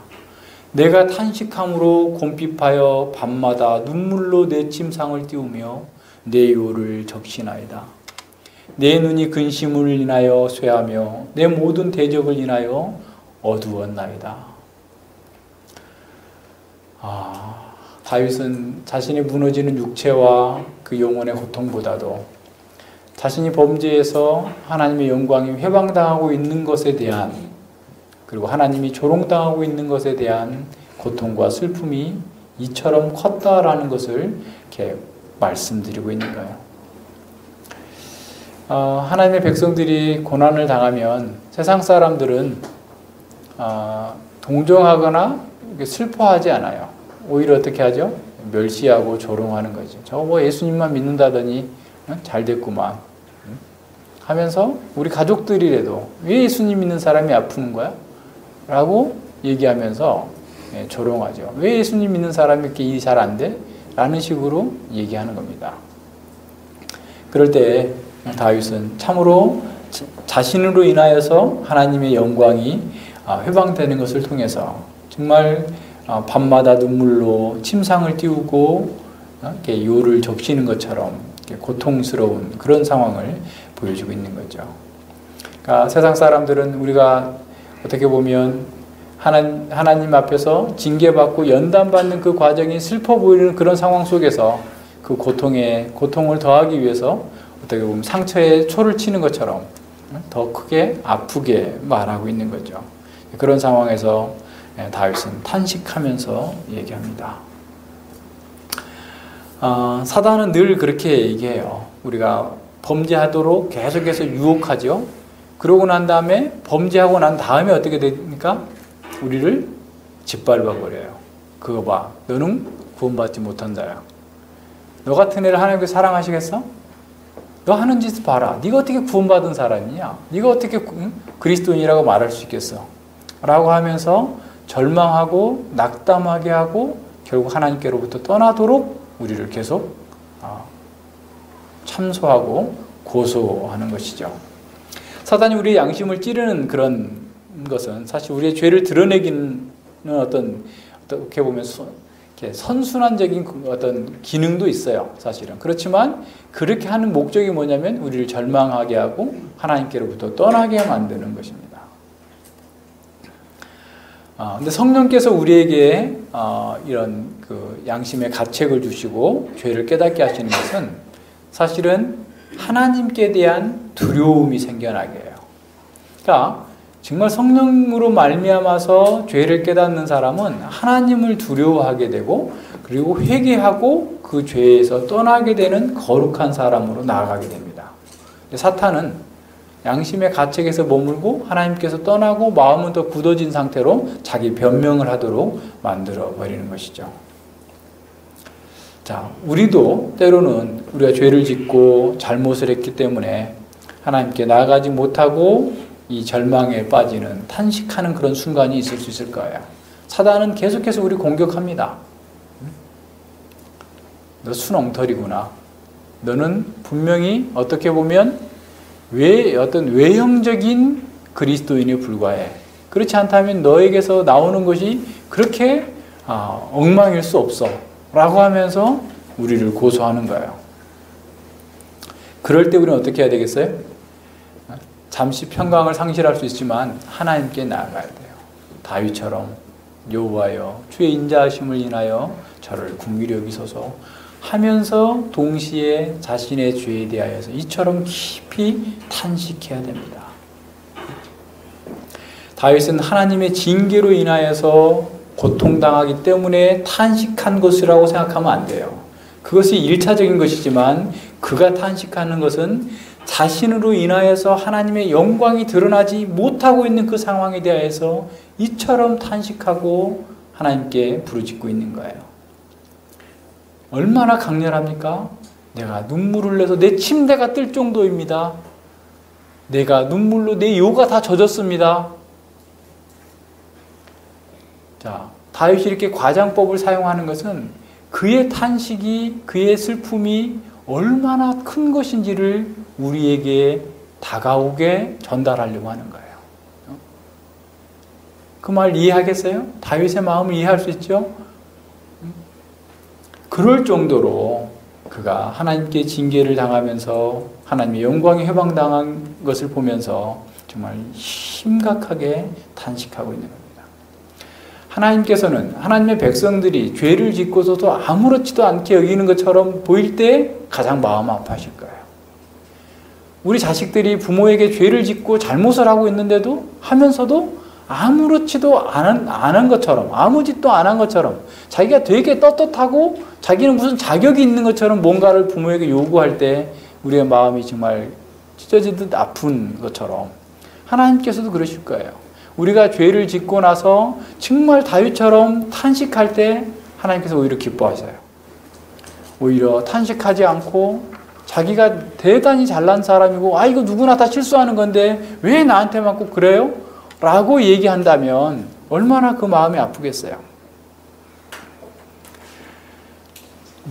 내가 탄식함으로 곰핍하여 밤마다 눈물로 내 침상을 띄우며 내 요를 적시나이다. 내 눈이 근심을 인하여 쇠하며 내 모든 대적을 인하여 어두웠나이다. 다윗은 자신이 무너지는 육체와 그 영혼의 고통보다도 자신이 범죄해서 하나님의 영광이 회방당하고 있는 것에 대한, 그리고 하나님이 조롱당하고 있는 것에 대한 고통과 슬픔이 이처럼 컸다라는 것을 이렇게 말씀드리고 있는 거예요. 하나님의 백성들이 고난을 당하면 세상 사람들은 동정하거나 슬퍼하지 않아요. 오히려 어떻게 하죠? 멸시하고 조롱하는 거죠. 저거 뭐 예수님만 믿는다더니 잘 됐구만 하면서 우리 가족들이라도 왜 예수님 믿는 사람이 아프는 거야? 라고 얘기하면서 조롱하죠. 왜 예수님 믿는 사람이 이렇게 일이 잘 안 돼? 라는 식으로 얘기하는 겁니다. 그럴 때 다윗은 참으로 자신으로 인하여서 하나님의 영광이 회방되는 것을 통해서 정말 밤마다 눈물로 침상을 띄우고 이렇게 요를 적시는 것처럼 이렇게 고통스러운 그런 상황을 보여주고 있는 거죠. 그러니까 세상 사람들은 우리가 어떻게 보면 하나님 앞에서 징계받고 연단받는 그 과정이 슬퍼 보이는 그런 상황 속에서 그 고통을 더하기 위해서 어떻게 보면 상처에 초를 치는 것처럼 더 크게 아프게 말하고 있는 거죠. 그런 상황에서 다윗은 탄식하면서 얘기합니다. 사단은 늘 그렇게 얘기해요. 우리가 범죄하도록 계속해서 유혹하죠. 그러고 난 다음에 범죄하고 난 다음에 어떻게 됩니까? 우리를 짓밟아버려요. 그거 봐. 너는 구원받지 못한 자야. 너 같은 애를 하나님께서 사랑하시겠어? 너 하는 짓 봐라. 네가 어떻게 구원받은 사람이냐? 네가 어떻게 그리스도인이라고 말할 수 있겠어? 라고 하면서 절망하고 낙담하게 하고 결국 하나님께로부터 떠나도록 우리를 계속 참소하고 고소하는 것이죠. 사단이 우리의 양심을 찌르는 그런 것은 사실 우리의 죄를 드러내기는 어떻게 보면 선순환적인 어떤 기능도 있어요. 사실은. 그렇지만 그렇게 하는 목적이 뭐냐면 우리를 절망하게 하고 하나님께로부터 떠나게 만드는 것입니다. 근데 성령께서 우리에게 이런 그 양심의 가책을 주시고 죄를 깨닫게 하시는 것은 사실은 하나님께 대한 두려움이 생겨나게 해요. 그러니까 정말 성령으로 말미암아서 죄를 깨닫는 사람은 하나님을 두려워하게 되고 그리고 회개하고 그 죄에서 떠나게 되는 거룩한 사람으로 나아가게 됩니다. 사탄은 양심의 가책에서 머물고 하나님께서 떠나고 마음은 더 굳어진 상태로 자기 변명을 하도록 만들어 버리는 것이죠. 자, 우리도 때로는 우리가 죄를 짓고 잘못을 했기 때문에 하나님께 나아가지 못하고 이 절망에 빠지는 탄식하는 그런 순간이 있을 수 있을 거예요. 사단은 계속해서 우리 공격합니다. 너 순엉터리구나. 너는 분명히 어떻게 보면 어떤 외형적인 그리스도인에 불과해. 그렇지 않다면 너에게서 나오는 것이 그렇게 엉망일 수 없어. 라고 하면서 우리를 고소하는 거예요. 그럴 때 우리는 어떻게 해야 되겠어요? 잠시 평강을 상실할 수 있지만 하나님께 나아가야 돼요. 다윗처럼 여호와여 주의 인자하심을 인하여 저를 긍휼히 여기소서 하면서 동시에 자신의 죄에 대하여서 이처럼 깊이 탄식해야 됩니다. 다윗은 하나님의 징계로 인하여서 고통당하기 때문에 탄식한 것이라고 생각하면 안 돼요. 그것이 1차적인 것이지만 그가 탄식하는 것은 자신으로 인하여서 하나님의 영광이 드러나지 못하고 있는 그 상황에 대하여서 이처럼 탄식하고 하나님께 부르짖고 있는 거예요. 얼마나 강렬합니까? 내가 눈물을 흘려서 내 침대가 뜰 정도입니다. 내가 눈물로 내 요가 다 젖었습니다. 자, 다윗이 이렇게 과장법을 사용하는 것은 그의 탄식이, 그의 슬픔이 얼마나 큰 것인지를 우리에게 다가오게 전달하려고 하는 거예요. 그 말 이해하겠어요? 다윗의 마음을 이해할 수 있죠? 그럴 정도로 그가 하나님께 징계를 당하면서 하나님의 영광에 해방당한 것을 보면서 정말 심각하게 탄식하고 있는 겁니다. 하나님께서는 하나님의 백성들이 죄를 짓고서도 아무렇지도 않게 여기는 것처럼 보일 때 가장 마음 아파하실 거예요. 우리 자식들이 부모에게 죄를 짓고 잘못을 하고 있는데도 하면서도 아무렇지도 않은 것처럼, 아무 짓도 안 한 것처럼, 자기가 되게 떳떳하고 자기는 무슨 자격이 있는 것처럼 뭔가를 부모에게 요구할 때 우리의 마음이 정말 찢어지듯 아픈 것처럼 하나님께서도 그러실 거예요. 우리가 죄를 짓고 나서 정말 다윗처럼 탄식할 때 하나님께서 오히려 기뻐하셔요. 오히려 탄식하지 않고 자기가 대단히 잘난 사람이고 이거 누구나 다 실수하는 건데 왜 나한테만 꼭 그래요? 라고 얘기한다면 얼마나 그 마음이 아프겠어요.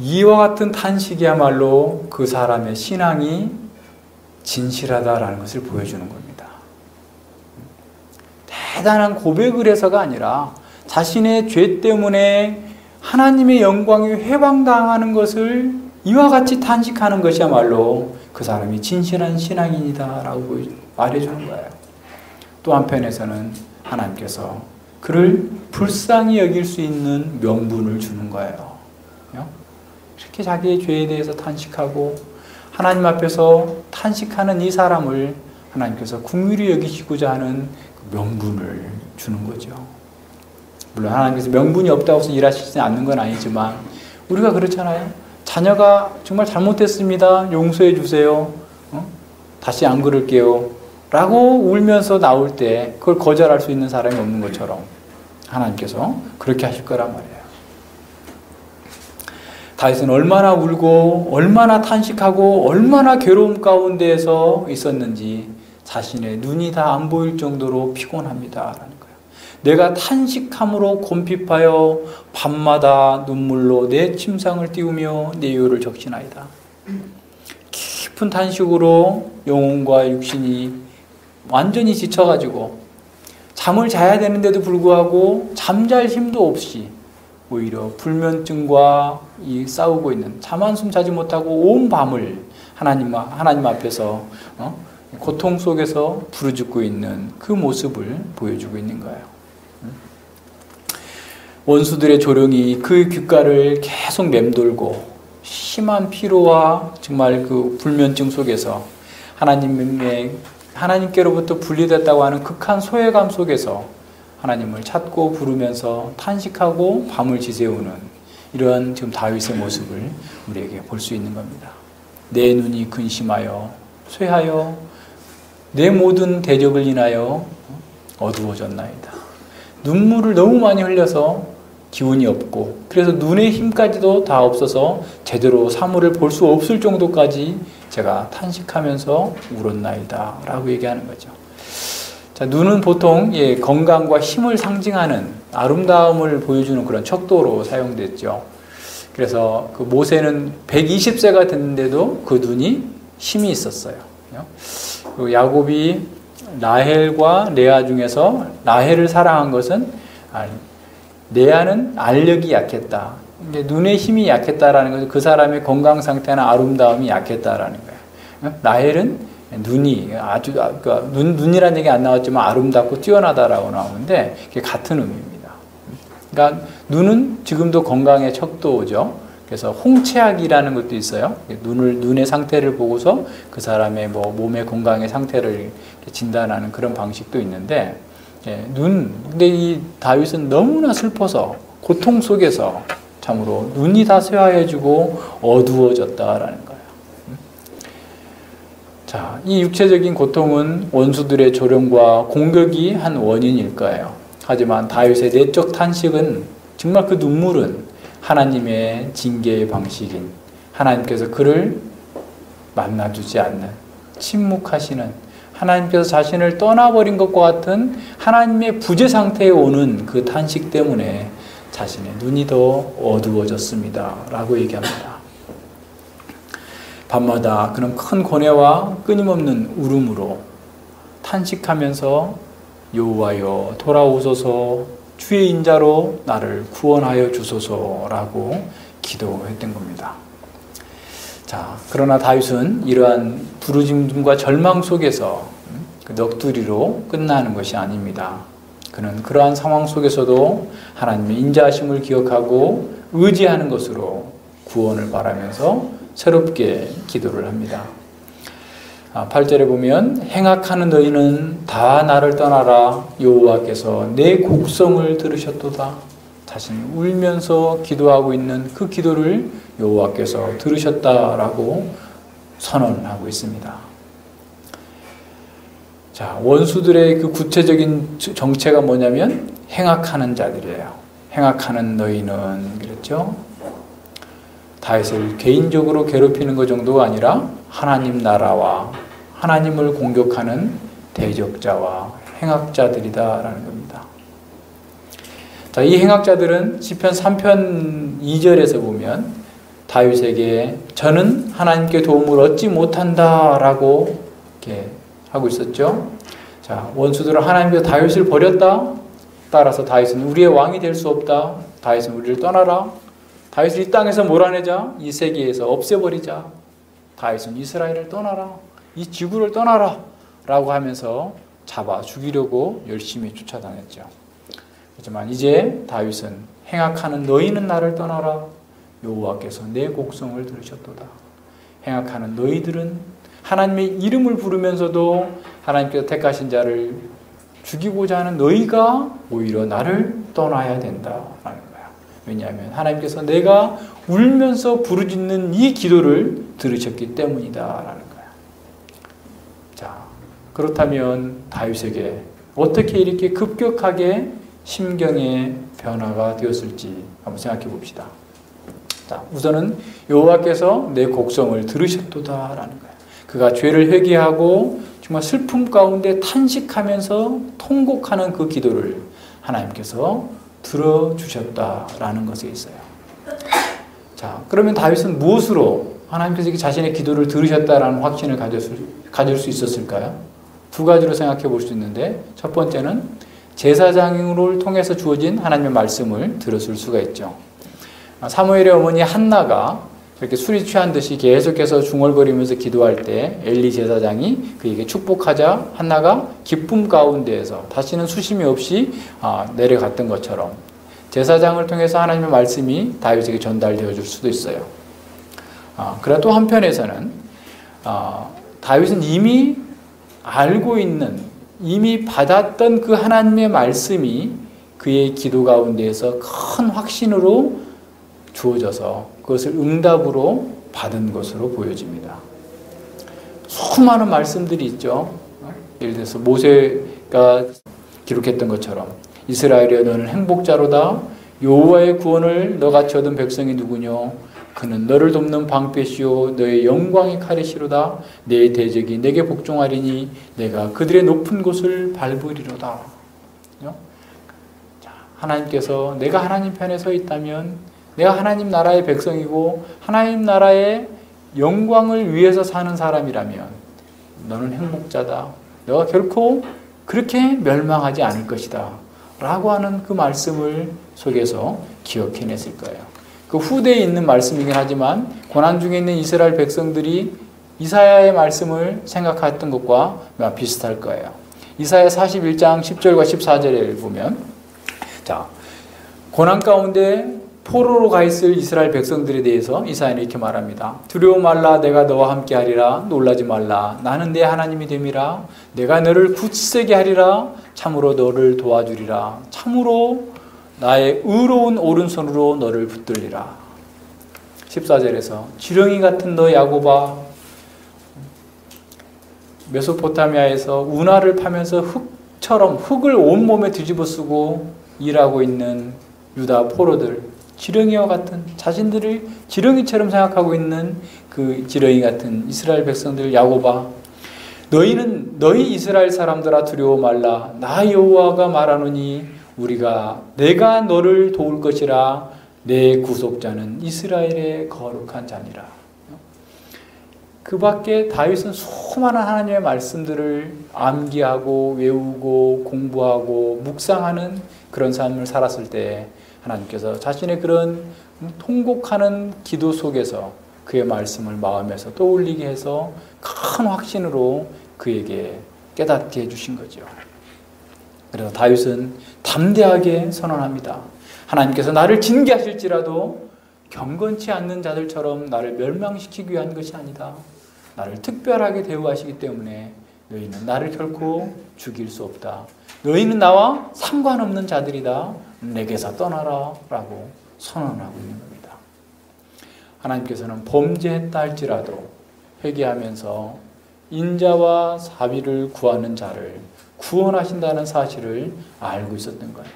이와 같은 탄식이야말로 그 사람의 신앙이 진실하다라는 것을 보여주는 겁니다. 대단한 고백을 해서가 아니라 자신의 죄 때문에 하나님의 영광이 회방당하는 것을 이와 같이 탄식하는 것이야말로 그 사람이 진실한 신앙인이다 라고 말해주는 거예요. 또 한편에서는 하나님께서 그를 불쌍히 여길 수 있는 명분을 주는 거예요. 이렇게 자기의 죄에 대해서 탄식하고 하나님 앞에서 탄식하는 이 사람을 하나님께서 긍휼히 여기시고자 하는 명분을 주는 거죠. 물론 하나님께서 명분이 없다고 해서 일하시지 않는 건 아니지만 우리가 그렇잖아요. 자녀가 정말 잘못했습니다. 용서해 주세요. 다시 안 그럴게요. 라고 울면서 나올 때 그걸 거절할 수 있는 사람이 없는 것처럼 하나님께서 그렇게 하실 거란 말이에요. 다윗은 얼마나 울고 얼마나 탄식하고 얼마나 괴로움 가운데에서 있었는지 자신의 눈이 다 안 보일 정도로 피곤합니다라는 거예요. 내가 탄식함으로 곰핍하여 밤마다 눈물로 내 침상을 띄우며 내 요를 적시나이다. 깊은 탄식으로 영혼과 육신이 완전히 지쳐가지고 잠을 자야 되는데도 불구하고 잠잘 힘도 없이 오히려 불면증과 싸우고 있는, 잠 한숨 자지 못하고 온 밤을 하나님 앞에서 고통 속에서 부르짖고 있는 그 모습을 보여주고 있는 거예요. 원수들의 조롱이 그 귓가를 계속 맴돌고 심한 피로와 정말 그 불면증 속에서 하나님께로부터 분리됐다고 하는 극한 소외감 속에서 하나님을 찾고 부르면서 탄식하고 밤을 지새우는 이러한 지금 다윗의 모습을 우리에게 볼 수 있는 겁니다. 내 눈이 근심하여 쇠하여 내 모든 대적을 인하여 어두워졌나이다. 눈물을 너무 많이 흘려서 기운이 없고 그래서 눈의 힘까지도 다 없어서 제대로 사물을 볼 수 없을 정도까지 제가 탄식하면서 울었나이다 라고 얘기하는 거죠. 자, 눈은 보통 건강과 힘을 상징하는 아름다움을 보여주는 그런 척도로 사용됐죠. 그래서 그 모세는 120세가 됐는데도 그 눈이 힘이 있었어요. 야곱이 라헬과 레아 중에서 라헬을 사랑한 것은 레아는 알력이 약했다. 눈의 힘이 약했다라는 것은 그 사람의 건강 상태나 아름다움이 약했다라는 거예요. 라헬은 눈이 아주 눈이라는 얘기 안 나왔지만 아름답고 뛰어나다라고 나오는데 그게 같은 의미입니다. 그러니까 눈은 지금도 건강의 척도죠. 그래서 홍채학이라는 것도 있어요. 눈의 상태를 보고서 그 사람의 몸의 건강의 상태를 진단하는 그런 방식도 있는데 근데 이 다윗은 너무나 슬퍼서 고통 속에서 참으로 눈이 다 쇠하여지고 어두워졌다라는 거예요. 자, 이 육체적인 고통은 원수들의 조롱과 공격이 한 원인일 거예요. 하지만 다윗의 내적 탄식은 정말 그 눈물은 하나님의 징계의 방식인 하나님께서 그를 만나주지 않는 침묵하시는 하나님께서 자신을 떠나버린 것과 같은 하나님의 부재 상태에 오는 그 탄식 때문에 자신의 눈이 더 어두워졌습니다 라고 얘기합니다. 밤마다 그는 큰 고뇌와 끊임없는 울음으로 탄식하면서 여호와여 돌아오소서 주의 인자로 나를 구원하여 주소서라고 기도했던 겁니다. 자, 그러나 다윗은 이러한 부르짖음과 절망 속에서 그 넋두리로 끝나는 것이 아닙니다. 그는 그러한 상황 속에서도 하나님의 인자하심을 기억하고 의지하는 것으로 구원을 바라면서 새롭게 기도를 합니다. 8절에 보면 행악하는 너희는 다 나를 떠나라 여호와께서 내 곡성을 들으셨도다. 자신이 울면서 기도하고 있는 그 기도를 여호와께서 들으셨다라고 선언하고 있습니다. 자, 원수들의 그 구체적인 정체가 뭐냐면 행악하는 자들이에요. 행악하는 너희는 그랬죠. 다윗을 개인적으로 괴롭히는 것 정도가 아니라 하나님 나라와 하나님을 공격하는 대적자와 행악자들이다라는 겁니다. 자, 이 행악자들은 시편 3편 2절에서 보면 다윗에게 저는 하나님께 도움을 얻지 못한다라고 이렇게 하고 있었죠. 자, 원수들은 하나님께서 다윗을 버렸다. 따라서 다윗은 우리의 왕이 될 수 없다. 다윗은 우리를 떠나라. 다윗을 이 땅에서 몰아내자. 이 세계에서 없애버리자. 다윗은 이스라엘을 떠나라. 이 지구를 떠나라. 라고 하면서 잡아 죽이려고 열심히 쫓아다녔죠. 하지만 이제 다윗은 행악하는 너희는 나를 떠나라. 여호와께서 내 곡성을 들으셨도다. 행악하는 너희들은 하나님의 이름을 부르면서도 하나님께서 택하신 자를 죽이고자 하는 너희가 오히려 나를 떠나야 된다라는 거야. 왜냐하면 하나님께서 내가 울면서 부르짖는 이 기도를 들으셨기 때문이다라는 거야. 자, 그렇다면 다윗에게 어떻게 이렇게 급격하게 심경의 변화가 되었을지 한번 생각해 봅시다. 자, 우선은 여호와께서 내 곡성을 들으셨도다라는 거예요. 그가 죄를 회개하고 정말 슬픔 가운데 탄식하면서 통곡하는 그 기도를 하나님께서 들어주셨다라는 것에 있어요. 자, 그러면 다윗은 무엇으로 하나님께서 자신의 기도를 들으셨다라는 확신을 가질 수 있었을까요? 두 가지로 생각해 볼 수 있는데, 첫 번째는 제사장을 통해서 주어진 하나님의 말씀을 들었을 수가 있죠. 사무엘의 어머니 한나가 이렇게 술이 취한 듯이 계속해서 중얼거리면서 기도할 때 엘리 제사장이 그에게 축복하자 한나가 기쁨 가운데에서 다시는 수심이 없이 내려갔던 것처럼 제사장을 통해서 하나님의 말씀이 다윗에게 전달되어 줄 수도 있어요. 그러나 또 한편에서는 다윗은 이미 알고 있는, 이미 받았던 그 하나님의 말씀이 그의 기도 가운데에서 큰 확신으로 주어져서 그것을 응답으로 받은 것으로 보여집니다. 수많은 말씀들이 있죠. 예를 들어서 모세가 기록했던 것처럼 이스라엘이여 너는 행복자로다. 여호와의 구원을 너같이 얻은 백성이 누구뇨? 그는 너를 돕는 방패시오 너의 영광의 칼이시로다. 내 대적이 내게 복종하리니 내가 그들의 높은 곳을 밟으리로다. 자, 하나님께서 내가 하나님 편에 서 있다면 내가 하나님 나라의 백성이고 하나님 나라의 영광을 위해서 사는 사람이라면 너는 행복자다. 너가 결코 그렇게 멸망하지 않을 것이다. 라고 하는 그 말씀을 속에서 기억해냈을 거예요. 그 후대에 있는 말씀이긴 하지만 고난 중에 있는 이스라엘 백성들이 이사야의 말씀을 생각했던 것과 비슷할 거예요. 이사야 41장 10절과 14절을 보면 자, 고난 가운데 포로로 가 있을 이스라엘 백성들에 대해서 이사야는 이렇게 말합니다. 두려워 말라 내가 너와 함께 하리라. 놀라지 말라 나는 내 하나님이 됨이라. 내가 너를 굳세게 하리라. 참으로 너를 도와주리라. 참으로 나의 의로운 오른손으로 너를 붙들리라. 14절에서 지렁이 같은 너 야곱아, 메소포타미아에서 운하를 파면서 흙처럼 흙을 온몸에 뒤집어 쓰고 일하고 있는 유다 포로들, 지렁이와 같은, 자신들을 지렁이처럼 생각하고 있는 그 지렁이 같은 이스라엘 백성들 야곱아, 너희 이스라엘 사람들아 두려워 말라. 나 여호와가 말하노니 내가 너를 도울 것이라. 내 구속자는 이스라엘의 거룩한 자니라. 그 밖에 다윗은 수많은 하나님의 말씀들을 암기하고 외우고 공부하고 묵상하는 그런 삶을 살았을 때 하나님께서 자신의 그런 통곡하는 기도 속에서 그의 말씀을 마음에서 떠올리게 해서 큰 확신으로 그에게 깨닫게 해주신 거죠. 그래서 다윗은 담대하게 선언합니다. 하나님께서 나를 징계하실지라도 경건치 않는 자들처럼 나를 멸망시키기 위한 것이 아니다. 나를 특별하게 대우하시기 때문에 너희는 나를 결코 죽일 수 없다. 너희는 나와 상관없는 자들이다. 내게서 떠나라 라고 선언하고 있는 겁니다. 하나님께서는 범죄했다 할지라도 회개하면서 인자와 사비를 구하는 자를 구원하신다는 사실을 알고 있었던 거예요.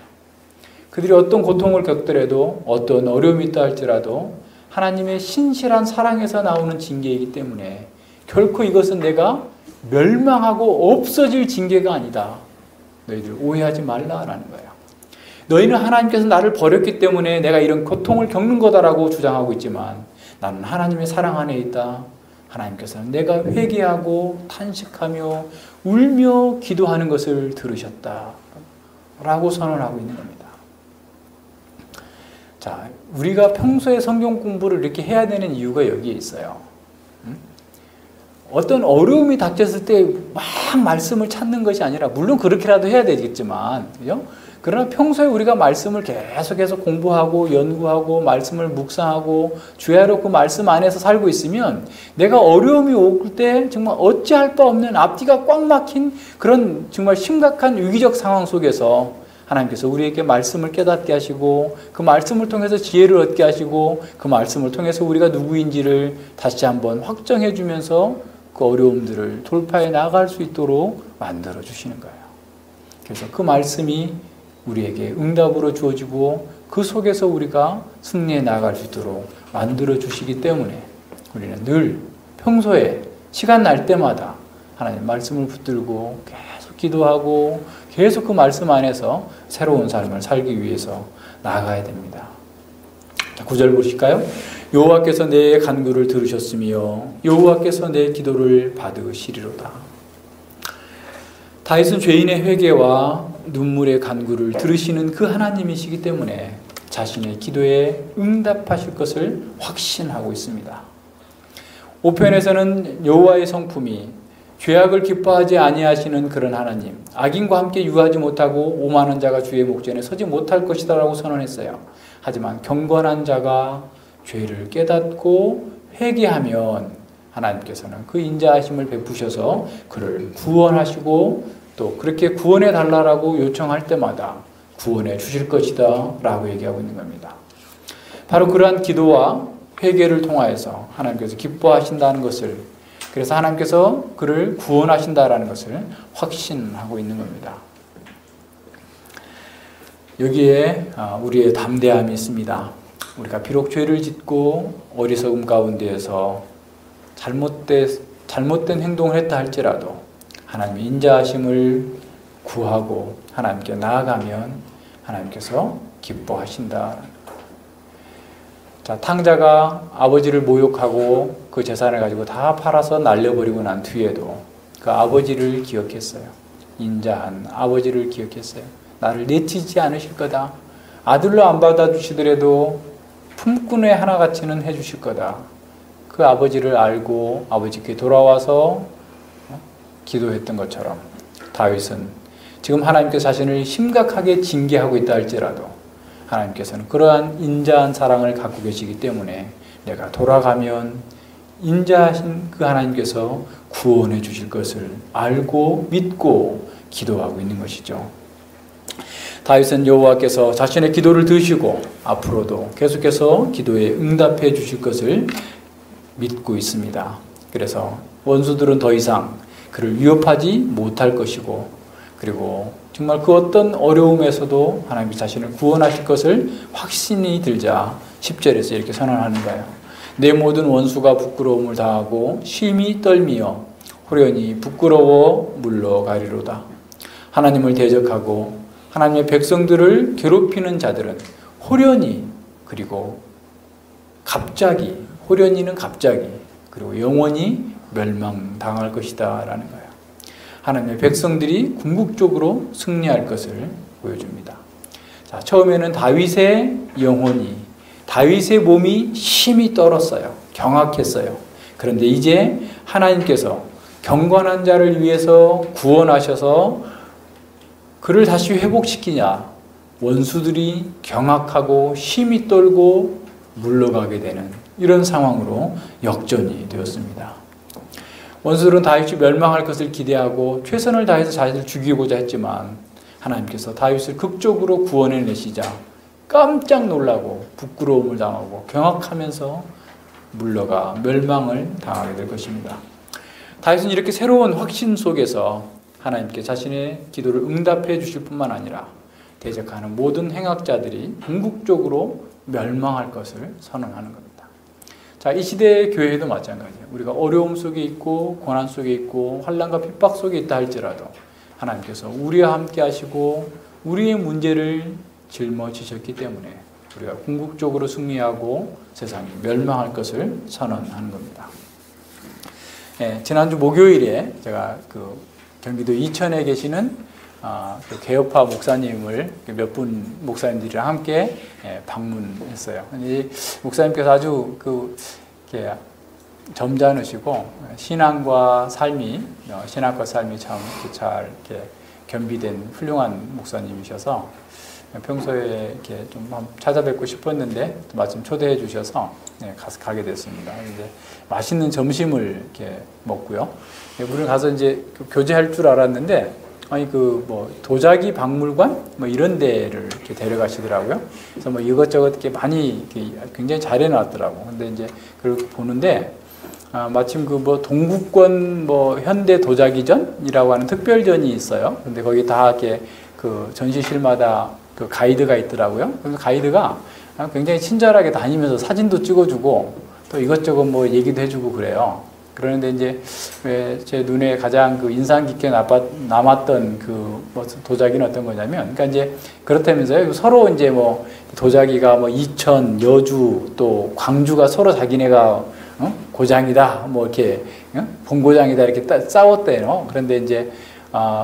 그들이 어떤 고통을 겪더라도 어떤 어려움이 있다 할지라도 하나님의 신실한 사랑에서 나오는 징계이기 때문에 결코 이것은 내가 멸망하고 없어질 징계가 아니다. 너희들 오해하지 말라라는 거예요. 너희는 하나님께서 나를 버렸기 때문에 내가 이런 고통을 겪는 거다라고 주장하고 있지만 나는 하나님의 사랑 안에 있다. 하나님께서는 내가 회개하고 탄식하며 울며 기도하는 것을 들으셨다 라고 선언하고 있는 겁니다. 자, 우리가 평소에 성경 공부를 이렇게 해야 되는 이유가 여기에 있어요. 어떤 어려움이 닥쳤을 때 막 말씀을 찾는 것이 아니라, 물론 그렇게라도 해야 되겠지만, 그죠? 그러나 평소에 우리가 말씀을 계속해서 공부하고 연구하고 말씀을 묵상하고 주야로 그 말씀 안에서 살고 있으면 내가 어려움이 올 때 정말 어찌할 바 없는 앞뒤가 꽉 막힌 그런 정말 심각한 위기적 상황 속에서 하나님께서 우리에게 말씀을 깨닫게 하시고 그 말씀을 통해서 지혜를 얻게 하시고 그 말씀을 통해서 우리가 누구인지를 다시 한번 확정해 주면서 그 어려움들을 돌파해 나갈 수 있도록 만들어 주시는 거예요. 그래서 그 말씀이 우리에게 응답으로 주어지고 그 속에서 우리가 승리해 나갈 수 있도록 만들어 주시기 때문에 우리는 늘 평소에 시간 날 때마다 하나님 말씀을 붙들고 계속 기도하고 계속 그 말씀 안에서 새로운 삶을 살기 위해서 나아가야 됩니다. 9절 보실까요? 여호와께서 내 간구를 들으셨으며 여호와께서 내 기도를 받으시리로다. 다윗은 죄인의 회개와 눈물의 간구를 들으시는 그 하나님이시기 때문에 자신의 기도에 응답하실 것을 확신하고 있습니다. 5편에서는 여호와의 성품이 죄악을 기뻐하지 아니하시는 그런 하나님, 악인과 함께 유하지 못하고 오만한 자가 주의 목전에 서지 못할 것이다 라고 선언했어요. 하지만 경건한 자가 죄를 깨닫고 회개하면 하나님께서는 그 인자하심을 베푸셔서 그를 구원하시고 또 그렇게 구원해 달라고 요청할 때마다 구원해 주실 것이다 라고 얘기하고 있는 겁니다. 바로 그러한 기도와 회개를 통하여서 하나님께서 기뻐하신다는 것을, 그래서 하나님께서 그를 구원하신다라는 것을 확신하고 있는 겁니다. 여기에 우리의 담대함이 있습니다. 우리가 비록 죄를 짓고 어리석음 가운데에서 잘못된 행동을 했다 할지라도 하나님의 인자하심을 구하고 하나님께 나아가면 하나님께서 기뻐하신다. 자, 탕자가 아버지를 모욕하고 그 재산을 가지고 다 팔아서 날려버리고 난 뒤에도 그 아버지를 기억했어요. 인자한 아버지를 기억했어요. 나를 내치지 않으실 거다. 아들로 안 받아주시더라도 품꾼의 하나같이는 해주실 거다. 그 아버지를 알고 아버지께 돌아와서 기도했던 것처럼 다윗은 지금 하나님께서 자신을 심각하게 징계하고 있다 할지라도 하나님께서는 그러한 인자한 사랑을 갖고 계시기 때문에 내가 돌아가면 인자하신 그 하나님께서 구원해 주실 것을 알고 믿고 기도하고 있는 것이죠. 다윗은 여호와께서 자신의 기도를 들으시고 앞으로도 계속해서 기도에 응답해 주실 것을 믿고 있습니다. 그래서 원수들은 더 이상 그를 위협하지 못할 것이고, 그리고 정말 그 어떤 어려움에서도 하나님이 자신을 구원하실 것을 확신이 들자 10절에서 이렇게 선언하는 거예요. 내 모든 원수가 부끄러움을 당하고 심히 떨미어 호련히 부끄러워 물러가리로다. 하나님을 대적하고 하나님의 백성들을 괴롭히는 자들은 호련히, 그리고 갑자기, 호련히는 갑자기, 그리고 영원히 멸망당할 것이다 라는 거예요. 하나님의 백성들이 궁극적으로 승리할 것을 보여줍니다. 자, 처음에는 다윗의 영혼이, 다윗의 몸이 심히 떨었어요. 경악했어요. 그런데 이제 하나님께서 경건한 자를 위해서 구원하셔서 그를 다시 회복시키냐, 원수들이 경악하고 심히 떨고 물러가게 되는 이런 상황으로 역전이 되었습니다. 원수들은 다윗이 멸망할 것을 기대하고 최선을 다해서 자신을 죽이고자 했지만 하나님께서 다윗을 극적으로 구원해내시자 깜짝 놀라고 부끄러움을 당하고 경악하면서 물러가 멸망을 당하게 될 것입니다. 다윗은 이렇게 새로운 확신 속에서 하나님께 자신의 기도를 응답해 주실 뿐만 아니라 대적하는 모든 행악자들이 궁극적으로 멸망할 것을 선언하는 겁니다. 자, 이 시대의 교회도 마찬가지예요. 우리가 어려움 속에 있고 고난 속에 있고 환난과 핍박 속에 있다 할지라도 하나님께서 우리와 함께 하시고 우리의 문제를 짊어지셨기 때문에 우리가 궁극적으로 승리하고 세상이 멸망할 것을 선언하는 겁니다. 지난주 목요일에 제가 그 경기도 이천에 계시는 그 개혁파 목사님을 몇 분 목사님들이랑 함께 방문했어요. 이 목사님께서 아주 이렇게 점잖으시고 신앙과 삶이 참 잘 이렇게 겸비된 훌륭한 목사님이셔서 평소에 이렇게 좀 찾아뵙고 싶었는데 마침 초대해 주셔서 가게 됐습니다. 이제 맛있는 점심을 이렇게 먹고요. 우리는 가서 이제 교제할 줄 알았는데 아니 도자기 박물관 이런 데를 이렇게 데려가시더라고요. 그래서 이것저것 이렇게 많이 굉장히 잘 해놨더라고. 근데 이제 그걸 보는데 마침 동국권 현대 도자기전이라고 하는 특별전이 있어요. 근데 거기 다 이렇게 그 전시실마다 그 가이드가 있더라고요. 그래서 가이드가 굉장히 친절하게 다니면서 사진도 찍어주고 또 이것저것 얘기도 해주고 그래요. 그런데 이제 왜 제 눈에 가장 그 인상 깊게 남았던 그 도자기는 어떤 거냐면, 그러니까 이제 그렇다면서요. 서로 이제 도자기가 이천, 여주 또 광주가 서로 자기네가 고장이다, 이렇게 본고장이다 이렇게 싸웠대요. 그런데 이제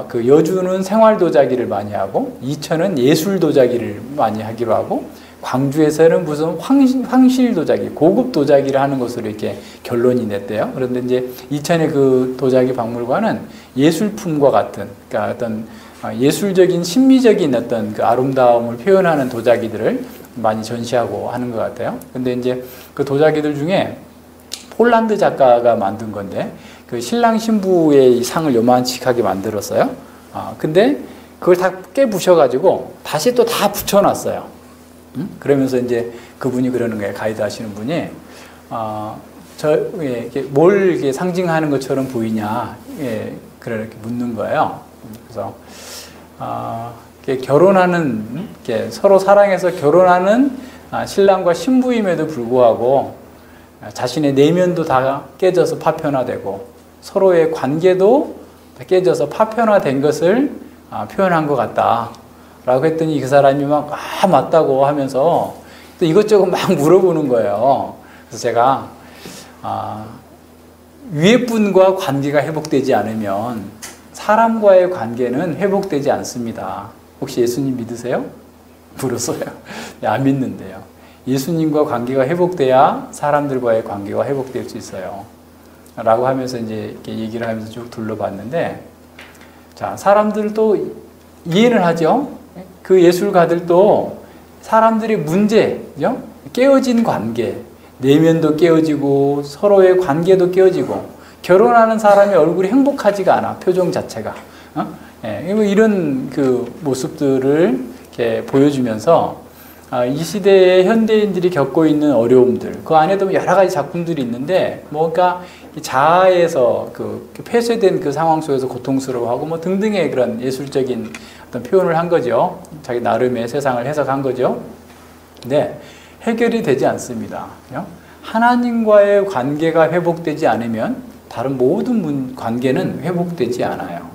그 여주는 생활 도자기를 많이 하고 이천은 예술 도자기를 많이 하기로 하고 광주에서는 무슨 황실 도자기, 고급 도자기를 하는 것으로 이렇게 결론이 냈대요. 그런데 이제 이천의 그 도자기 박물관은 예술품과 같은, 그러니까 어떤 예술적인 심미적인 어떤 그 아름다움을 표현하는 도자기들을 많이 전시하고 하는 것 같아요. 근데 이제 그 도자기들 중에 폴란드 작가가 만든 건데 그 신랑 신부의 상을 요만치하게 만들었어요. 근데 그걸 다 깨부셔가지고 다시 또 다 붙여놨어요. 그러면서 이제 그분이 그러는 거예요. 가이드 하시는 분이 뭘 이렇게 상징하는 것처럼 보이냐, 그렇게 묻는 거예요. 그래서 결혼하는, 서로 사랑해서 결혼하는 신랑과 신부임에도 불구하고 자신의 내면도 다 깨져서 파편화되고 서로의 관계도 깨져서 파편화된 것을 표현한 것 같다 라고 했더니 그 사람이 맞다고 하면서 또 이것저것 막 물어보는 거예요. 그래서 제가 위에 분과 관계가 회복되지 않으면 사람과의 관계는 회복되지 않습니다. 혹시 예수님 믿으세요? 물었어요. 안 믿는데요. 예수님과 관계가 회복돼야 사람들과의 관계가 회복될 수 있어요. 라고 하면서 이제 이렇게 얘기를 하면서 쭉 둘러봤는데, 자, 사람들도 이해를 하죠? 그 예술가들도 사람들의 문제, 그죠? 깨어진 관계, 내면도 깨어지고 서로의 관계도 깨어지고 결혼하는 사람의 얼굴이 행복하지가 않아, 표정 자체가. 이런 그 모습들을 이렇게 보여주면서 이 시대의 현대인들이 겪고 있는 어려움들, 그 안에도 여러 가지 작품들이 있는데 뭔가 자아에서 그 폐쇄된 그 상황 속에서 고통스러워하고 뭐 등등의 그런 예술적인 어떤 표현을 한 거죠. 자기 나름의 세상을 해석한 거죠. 근데 해결이 되지 않습니다. 하나님과의 관계가 회복되지 않으면 다른 모든 관계는 회복되지 않아요.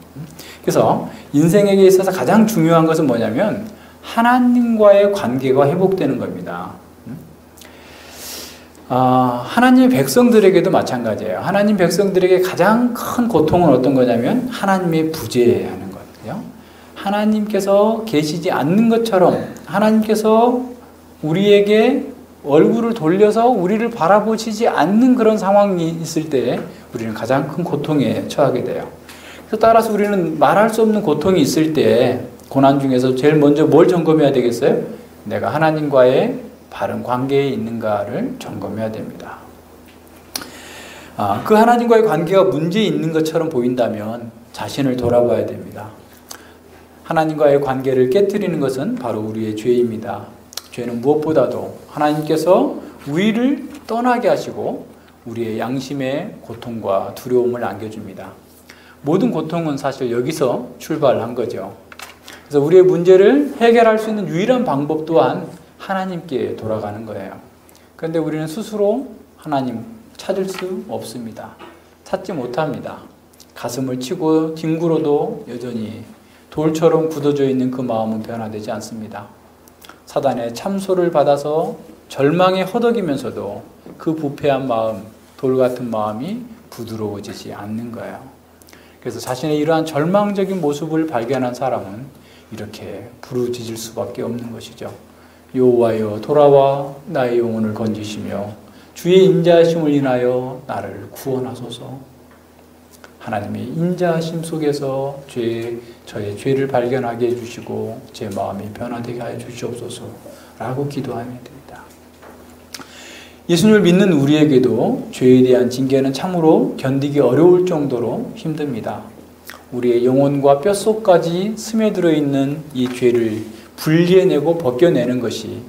그래서 인생에게 있어서 가장 중요한 것은 뭐냐면 하나님과의 관계가 회복되는 겁니다. 하나님의 백성들에게도 마찬가지예요. 하나님 백성들에게 가장 큰 고통은 어떤 거냐면 하나님의 부재하는 거예요. 하나님께서 계시지 않는 것처럼 하나님께서 우리에게 얼굴을 돌려서 우리를 바라보시지 않는 그런 상황이 있을 때 우리는 가장 큰 고통에 처하게 돼요. 그래서 따라서 우리는 말할 수 없는 고통이 있을 때 고난 중에서 제일 먼저 뭘 점검해야 되겠어요? 내가 하나님과의 바른 관계에 있는가를 점검해야 됩니다. 그 하나님과의 관계가 문제 있는 것처럼 보인다면 자신을 돌아봐야 됩니다. 하나님과의 관계를 깨뜨리는 것은 바로 우리의 죄입니다. 죄는 무엇보다도 하나님께서 우리를 떠나게 하시고 우리의 양심에 고통과 두려움을 안겨줍니다. 모든 고통은 사실 여기서 출발한 거죠. 그래서 우리의 문제를 해결할 수 있는 유일한 방법 또한 하나님께 돌아가는 거예요. 그런데 우리는 스스로 하나님 찾을 수 없습니다. 찾지 못합니다. 가슴을 치고 뒹굴어도 여전히 돌처럼 굳어져 있는 그 마음은 변화되지 않습니다. 사단의 참소를 받아서 절망에 허덕이면서도 그 부패한 마음, 돌 같은 마음이 부드러워지지 않는 거예요. 그래서 자신의 이러한 절망적인 모습을 발견한 사람은 이렇게 부르짖을 수밖에 없는 것이죠. 여호와여 돌아와 나의 영혼을 건지시며 주의 인자하심을 인하여 나를 구원하소서. 하나님의 인자하심 속에서 저의 죄를 발견하게 해주시고 제 마음이 변화되게 하여 주시옵소서 라고 기도하면 됩니다. 예수님을 믿는 우리에게도 죄에 대한 징계는 참으로 견디기 어려울 정도로 힘듭니다. 우리의 영혼과 뼛속까지 스며들어 있는 이 죄를 분리해내고 벗겨내는 것이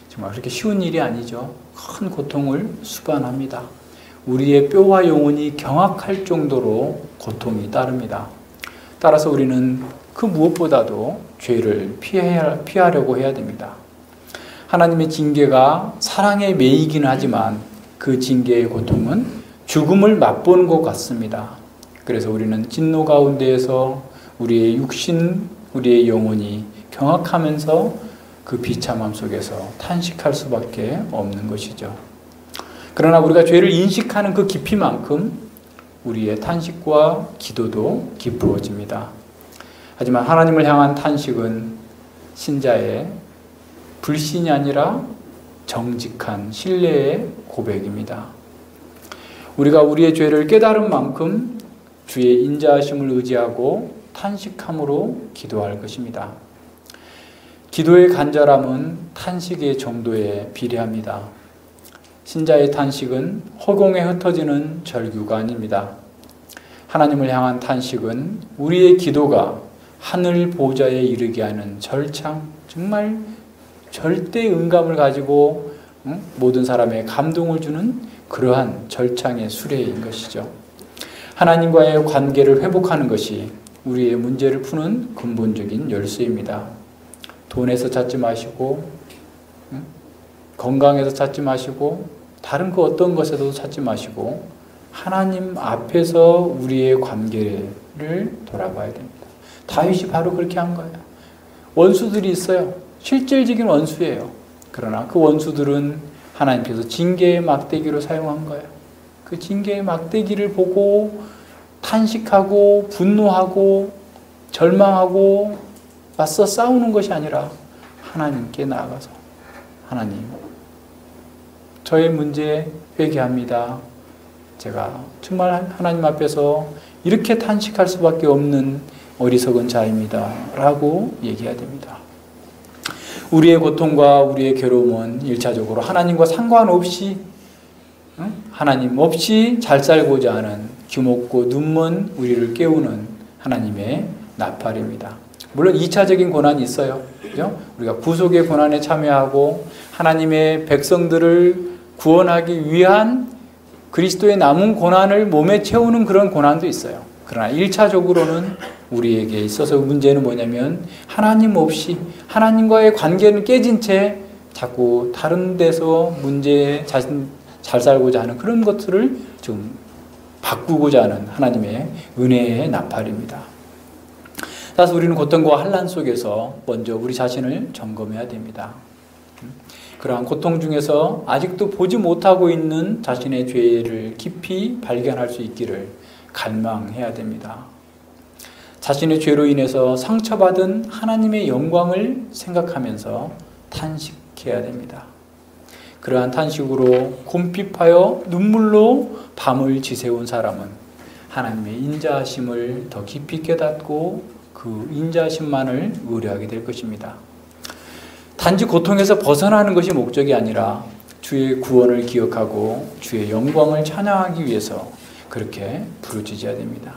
정말 그렇게 쉬운 일이 아니죠. 큰 고통을 수반합니다. 우리의 뼈와 영혼이 경악할 정도로 고통이 따릅니다. 따라서 우리는 그 무엇보다도 죄를 피하려고 해야 됩니다. 하나님의 징계가 사랑에 매이긴 하지만 그 징계의 고통은 죽음을 맛보는 것 같습니다. 그래서 우리는 진노 가운데에서 우리의 육신, 우리의 영혼이 경악하면서 그 비참함 속에서 탄식할 수밖에 없는 것이죠. 그러나 우리가 죄를 인식하는 그 깊이만큼 우리의 탄식과 기도도 깊어집니다. 하지만 하나님을 향한 탄식은 신자의 불신이 아니라 정직한 신뢰의 고백입니다. 우리가 우리의 죄를 깨달은 만큼 주의 인자하심을 의지하고 탄식함으로 기도할 것입니다. 기도의 간절함은 탄식의 정도에 비례합니다. 신자의 탄식은 허공에 흩어지는 절규가 아닙니다. 하나님을 향한 탄식은 우리의 기도가 하늘 보좌에 이르게 하는 절창, 정말 절대 음감을 가지고 모든 사람의 감동을 주는 그러한 절창의 수레인 것이죠. 하나님과의 관계를 회복하는 것이 우리의 문제를 푸는 근본적인 열쇠입니다. 돈에서 찾지 마시고 건강에서 찾지 마시고 다른 그 어떤 것에도 찾지 마시고 하나님 앞에서 우리의 관계를 돌아봐야 됩니다. 다윗이 바로 그렇게 한 거예요. 원수들이 있어요. 실질적인 원수예요. 그러나 그 원수들은 하나님께서 징계의 막대기로 사용한 거예요. 그 징계의 막대기를 보고 탄식하고 분노하고 절망하고 맞서 싸우는 것이 아니라 하나님께 나아가서 하나님, 저의 문제 회개합니다. 제가 정말 하나님 앞에서 이렇게 탄식할 수밖에 없는 어리석은 자입니다. 라고 얘기해야 됩니다. 우리의 고통과 우리의 괴로움은 1차적으로 하나님과 상관없이 하나님 없이 잘 살고자 하는 귀먹고 눈먼 우리를 깨우는 하나님의 나팔입니다. 물론 2차적인 고난이 있어요. 그죠? 우리가 구속의 고난에 참여하고 하나님의 백성들을 구원하기 위한 그리스도의 남은 고난을 몸에 채우는 그런 고난도 있어요. 그러나 1차적으로는 우리에게 있어서 문제는 뭐냐면 하나님 없이 하나님과의 관계는 깨진 채 자꾸 다른 데서 문제에 자신 잘 살고자 하는 그런 것들을 좀 바꾸고자 하는 하나님의 은혜의 나팔입니다. 따라서 우리는 고통과 환난 속에서 먼저 우리 자신을 점검해야 됩니다. 그러한 고통 중에서 아직도 보지 못하고 있는 자신의 죄를 깊이 발견할 수 있기를 갈망해야 됩니다. 자신의 죄로 인해서 상처받은 하나님의 영광을 생각하면서 탄식해야 됩니다. 그러한 탄식으로 곰핍하여 눈물로 밤을 지새운 사람은 하나님의 인자하심을 더 깊이 깨닫고 그 인자하심만을 의뢰하게 될 것입니다. 단지 고통에서 벗어나는 것이 목적이 아니라 주의 구원을 기억하고 주의 영광을 찬양하기 위해서 그렇게 부르짖어야 됩니다.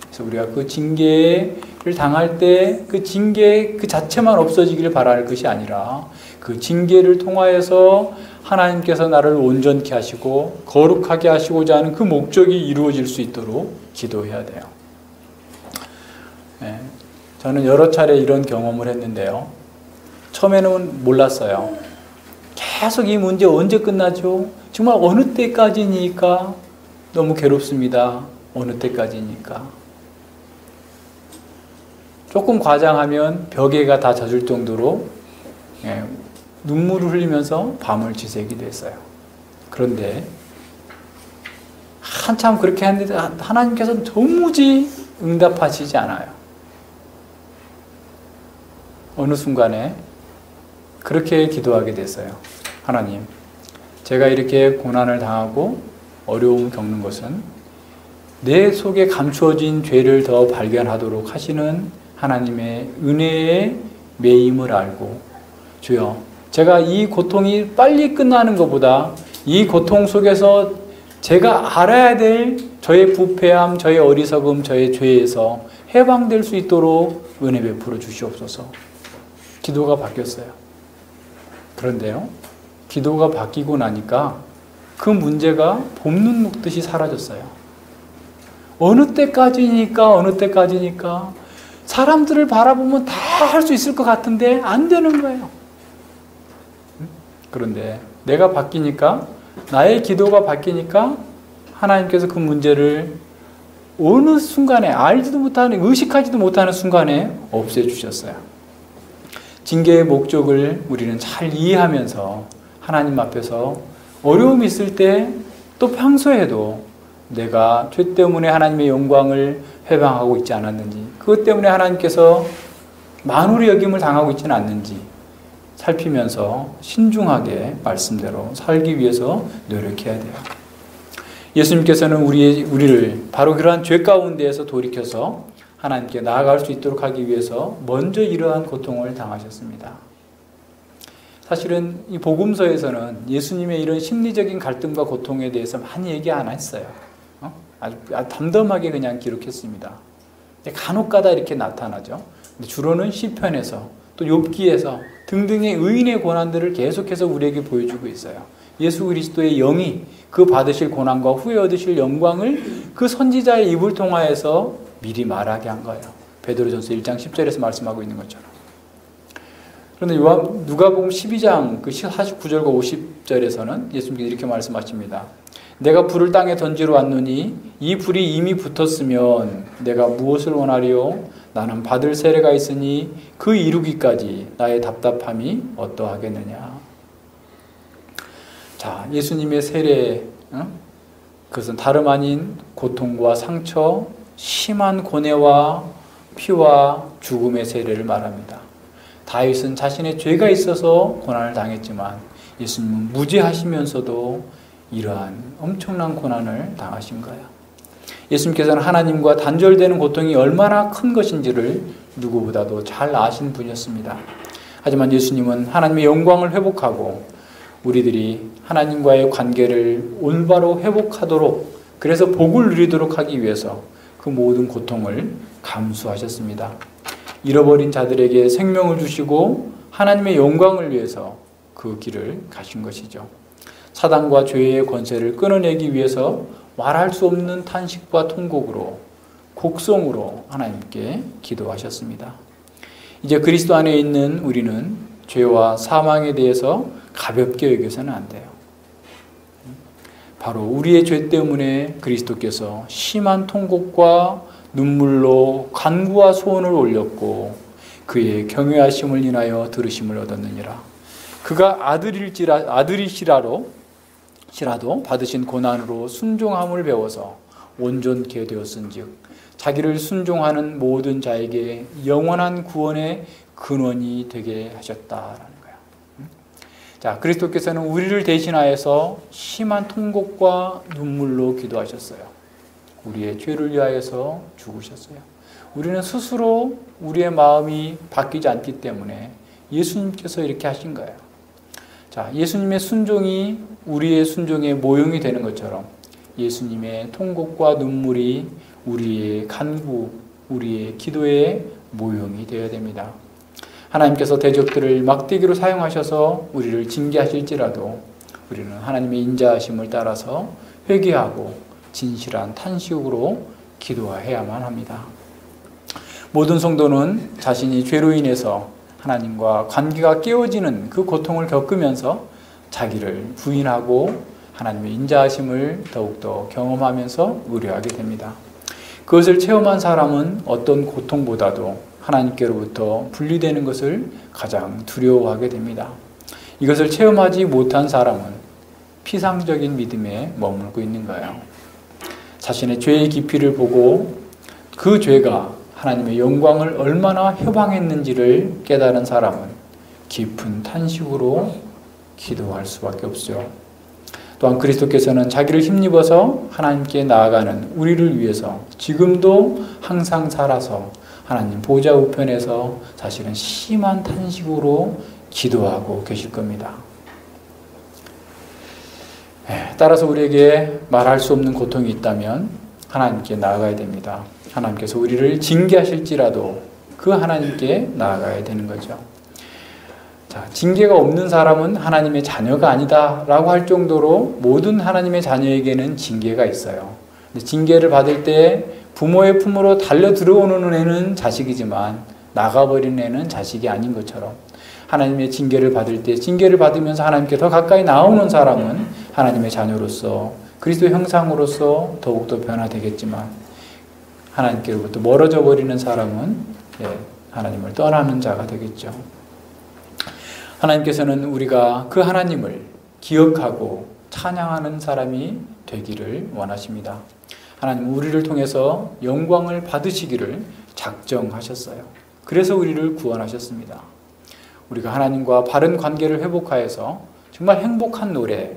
그래서 우리가 그 징계를 당할 때 그 징계 그 자체만 없어지기를 바라는 것이 아니라 그 징계를 통하여서 하나님께서 나를 온전케 하시고 거룩하게 하시고자 하는 그 목적이 이루어질 수 있도록 기도해야 돼요. 네, 저는 여러 차례 이런 경험을 했는데요. 처음에는 몰랐어요. 계속 이 문제 언제 끝나죠? 정말 어느 때까지니까 너무 괴롭습니다. 어느 때까지니까. 조금 과장하면 벽에가 다 젖을 정도로 눈물을 흘리면서 밤을 지새기도 했어요. 그런데 한참 그렇게 했는데 하나님께서는 도무지 응답하시지 않아요. 어느 순간에 그렇게 기도하게 됐어요. 하나님, 제가 이렇게 고난을 당하고 어려움을 겪는 것은 내 속에 감추어진 죄를 더 발견하도록 하시는 하나님의 은혜의 매임을 알고, 주여, 제가 이 고통이 빨리 끝나는 것보다 이 고통 속에서 제가 알아야 될 저의 부패함, 저의 어리석음, 저의 죄에서 해방될 수 있도록 은혜 베풀어 주시옵소서. 기도가 바뀌었어요. 그런데요, 기도가 바뀌고 나니까 그 문제가 봄눈 녹듯이 사라졌어요. 어느 때까지니까 사람들을 바라보면 다 할 수 있을 것 같은데 안 되는 거예요. 그런데 내가 바뀌니까, 나의 기도가 바뀌니까 하나님께서 그 문제를 어느 순간에 알지도 못하는, 의식하지도 못하는 순간에 없애주셨어요. 징계의 목적을 우리는 잘 이해하면서 하나님 앞에서 어려움이 있을 때 또 평소에도 내가 죄 때문에 하나님의 영광을 회방하고 있지 않았는지, 그것 때문에 하나님께서 만홀의 여김을 당하고 있지는 않는지 살피면서 신중하게 말씀대로 살기 위해서 노력해야 돼요. 예수님께서는 우리를 바로 그러한 죄 가운데에서 돌이켜서 하나님께 나아갈 수 있도록 하기 위해서 먼저 이러한 고통을 당하셨습니다. 사실은 이 복음서에서는 예수님의 이런 심리적인 갈등과 고통에 대해서 많이 얘기 안 했어요. 아주 담담하게 그냥 기록했습니다. 간혹가다 이렇게 나타나죠. 근데 주로는 시편에서 또 욥기에서 등등의 의인의 고난들을 계속해서 우리에게 보여주고 있어요. 예수 그리스도의 영이 그 받으실 고난과 후에 얻으실 영광을 그 선지자의 입을 통하여서 미리 말하게 한 거예요. 베드로전서 1장 10절에서 말씀하고 있는 것처럼. 그런데 누가복음 12장 그 49절과 50절에서는 예수님께서 이렇게 말씀하십니다. 내가 불을 땅에 던지러 왔노니 이 불이 이미 붙었으면 내가 무엇을 원하리요? 나는 받을 세례가 있으니 그 이루기까지 나의 답답함이 어떠하겠느냐. 자, 예수님의 세례, 그것은 다름 아닌 고통과 상처, 심한 고뇌와 피와 죽음의 세례를 말합니다. 다윗은 자신의 죄가 있어서 고난을 당했지만 예수님은 무죄하시면서도 이러한 엄청난 고난을 당하신 거예요. 예수님께서는 하나님과 단절되는 고통이 얼마나 큰 것인지를 누구보다도 잘 아신 분이었습니다. 하지만 예수님은 하나님의 영광을 회복하고 우리들이 하나님과의 관계를 올바로 회복하도록, 그래서 복을 누리도록 하기 위해서 그 모든 고통을 감수하셨습니다. 잃어버린 자들에게 생명을 주시고 하나님의 영광을 위해서 그 길을 가신 것이죠. 사단과 죄의 권세를 끊어내기 위해서 말할 수 없는 탄식과 통곡으로 곡성으로 하나님께 기도하셨습니다. 이제 그리스도 안에 있는 우리는 죄와 사망에 대해서 가볍게 여겨서는 안 돼요. 바로 우리의 죄 때문에 그리스도께서 심한 통곡과 눈물로 간구와 소원을 올렸고 그의 경외하심을 인하여 들으심을 얻었느니라. 그가 아들이시라도 받으신 고난으로 순종함을 배워서 온전케 되었은즉 자기를 순종하는 모든 자에게 영원한 구원의 근원이 되게 하셨다라는 거예요. 자, 그리스도께서는 우리를 대신하여서 심한 통곡과 눈물로 기도하셨어요. 우리의 죄를 위하여서 죽으셨어요. 우리는 스스로 우리의 마음이 바뀌지 않기 때문에 예수님께서 이렇게 하신 거예요. 자, 예수님의 순종이 우리의 순종의 모형이 되는 것처럼 예수님의 통곡과 눈물이 우리의 간구, 우리의 기도의 모형이 되어야 됩니다. 하나님께서 대적들을 막대기로 사용하셔서 우리를 징계하실지라도 우리는 하나님의 인자하심을 따라서 회개하고 진실한 탄식으로 기도해야만 합니다. 모든 성도는 자신이 죄로 인해서 하나님과 관계가 깨어지는 그 고통을 겪으면서 자기를 부인하고 하나님의 인자하심을 더욱더 경험하면서 의뢰하게 됩니다. 그것을 체험한 사람은 어떤 고통보다도 하나님께로부터 분리되는 것을 가장 두려워하게 됩니다. 이것을 체험하지 못한 사람은 피상적인 믿음에 머물고 있는 거예요. 자신의 죄의 깊이를 보고 그 죄가 하나님의 영광을 얼마나 해방했는지를 깨달은 사람은 깊은 탄식으로 기도할 수밖에 없죠. 또한 그리스도께서는 자기를 힘입어서 하나님께 나아가는 우리를 위해서 지금도 항상 살아서 하나님 보좌 우편에서 사실은 심한 탄식으로 기도하고 계실 겁니다. 따라서 우리에게 말할 수 없는 고통이 있다면 하나님께 나아가야 됩니다. 하나님께서 우리를 징계하실지라도 그 하나님께 나아가야 되는 거죠. 자, 징계가 없는 사람은 하나님의 자녀가 아니다라고 할 정도로 모든 하나님의 자녀에게는 징계가 있어요. 근데 징계를 받을 때 부모의 품으로 달려 들어오는 애는 자식이지만 나가버린 애는 자식이 아닌 것처럼 하나님의 징계를 받을 때 징계를 받으면서 하나님께 더 가까이 나오는 사람은 하나님의 자녀로서 그리스도 형상으로서 더욱더 변화되겠지만 하나님께로부터 멀어져 버리는 사람은 하나님을 떠나는 자가 되겠죠. 하나님께서는 우리가 그 하나님을 기억하고 찬양하는 사람이 되기를 원하십니다. 하나님은 우리를 통해서 영광을 받으시기를 작정하셨어요. 그래서 우리를 구원하셨습니다. 우리가 하나님과 바른 관계를 회복하여서 정말 행복한 노래,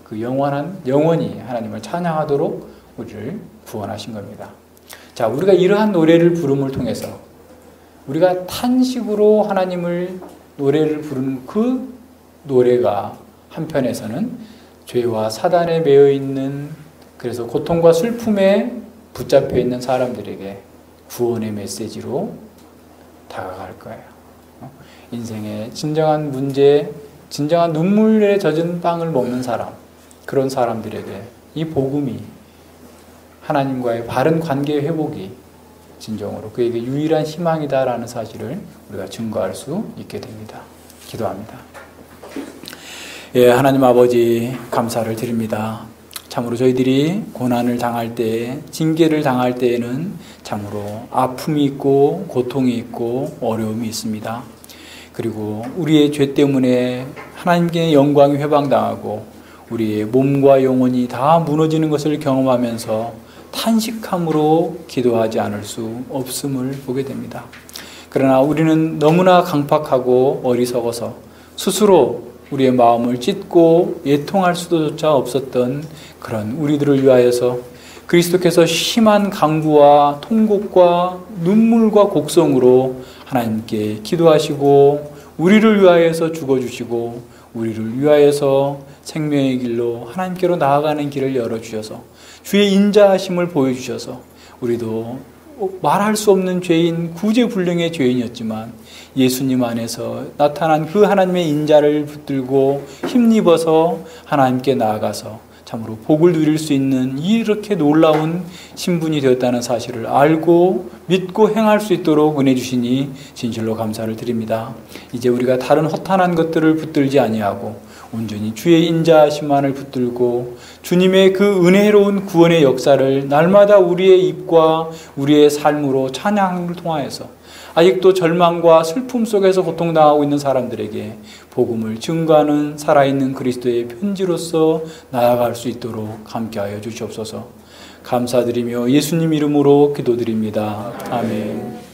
그 영원히 하나님을 찬양하도록 우리를 구원하신 겁니다. 자, 우리가 이러한 노래를 부름을 통해서 우리가 탄식으로 하나님을 노래를 부르는 그 노래가 한편에서는 죄와 사단에 매여 있는 그래서 고통과 슬픔에 붙잡혀 있는 사람들에게 구원의 메시지로 다가갈 거예요. 인생의 진정한 문제, 진정한 눈물에 젖은 빵을 먹는 사람, 그런 사람들에게 이 복음이 하나님과의 바른 관계 회복이 진정으로 그에게 유일한 희망이다라는 사실을 우리가 증거할 수 있게 됩니다. 기도합니다. 하나님 아버지 감사를 드립니다. 참으로 저희들이 고난을 당할 때, 징계를 당할 때에는 참으로 아픔이 있고 고통이 있고 어려움이 있습니다. 그리고 우리의 죄 때문에 하나님께 영광이 회방당하고 우리의 몸과 영혼이 다 무너지는 것을 경험하면서 탄식함으로 기도하지 않을 수 없음을 보게 됩니다. 그러나 우리는 너무나 강팍하고 어리석어서 스스로 우리의 마음을 찢고 애통할 수조차 없었던 그런 우리들을 위하여서 그리스도께서 심한 강구와 통곡과 눈물과 곡성으로 하나님께 기도하시고 우리를 위하여서 죽어주시고 우리를 위하여서 생명의 길로 하나님께로 나아가는 길을 열어주셔서 주의 인자하심을 보여주셔서 우리도 말할 수 없는 죄인, 구제불능의 죄인이었지만 예수님 안에서 나타난 그 하나님의 인자를 붙들고 힘입어서 하나님께 나아가서 참으로 복을 누릴 수 있는 이렇게 놀라운 신분이 되었다는 사실을 알고 믿고 행할 수 있도록 은혜 주시니 진실로 감사를 드립니다. 이제 우리가 다른 허탄한 것들을 붙들지 아니하고 온전히 주의 인자하심만을 붙들고 주님의 그 은혜로운 구원의 역사를 날마다 우리의 입과 우리의 삶으로 찬양을 통하여서 아직도 절망과 슬픔 속에서 고통당하고 있는 사람들에게 복음을 증거하는 살아있는 그리스도의 편지로서 나아갈 수 있도록 함께하여 주시옵소서. 감사드리며 예수님 이름으로 기도드립니다. 아멘.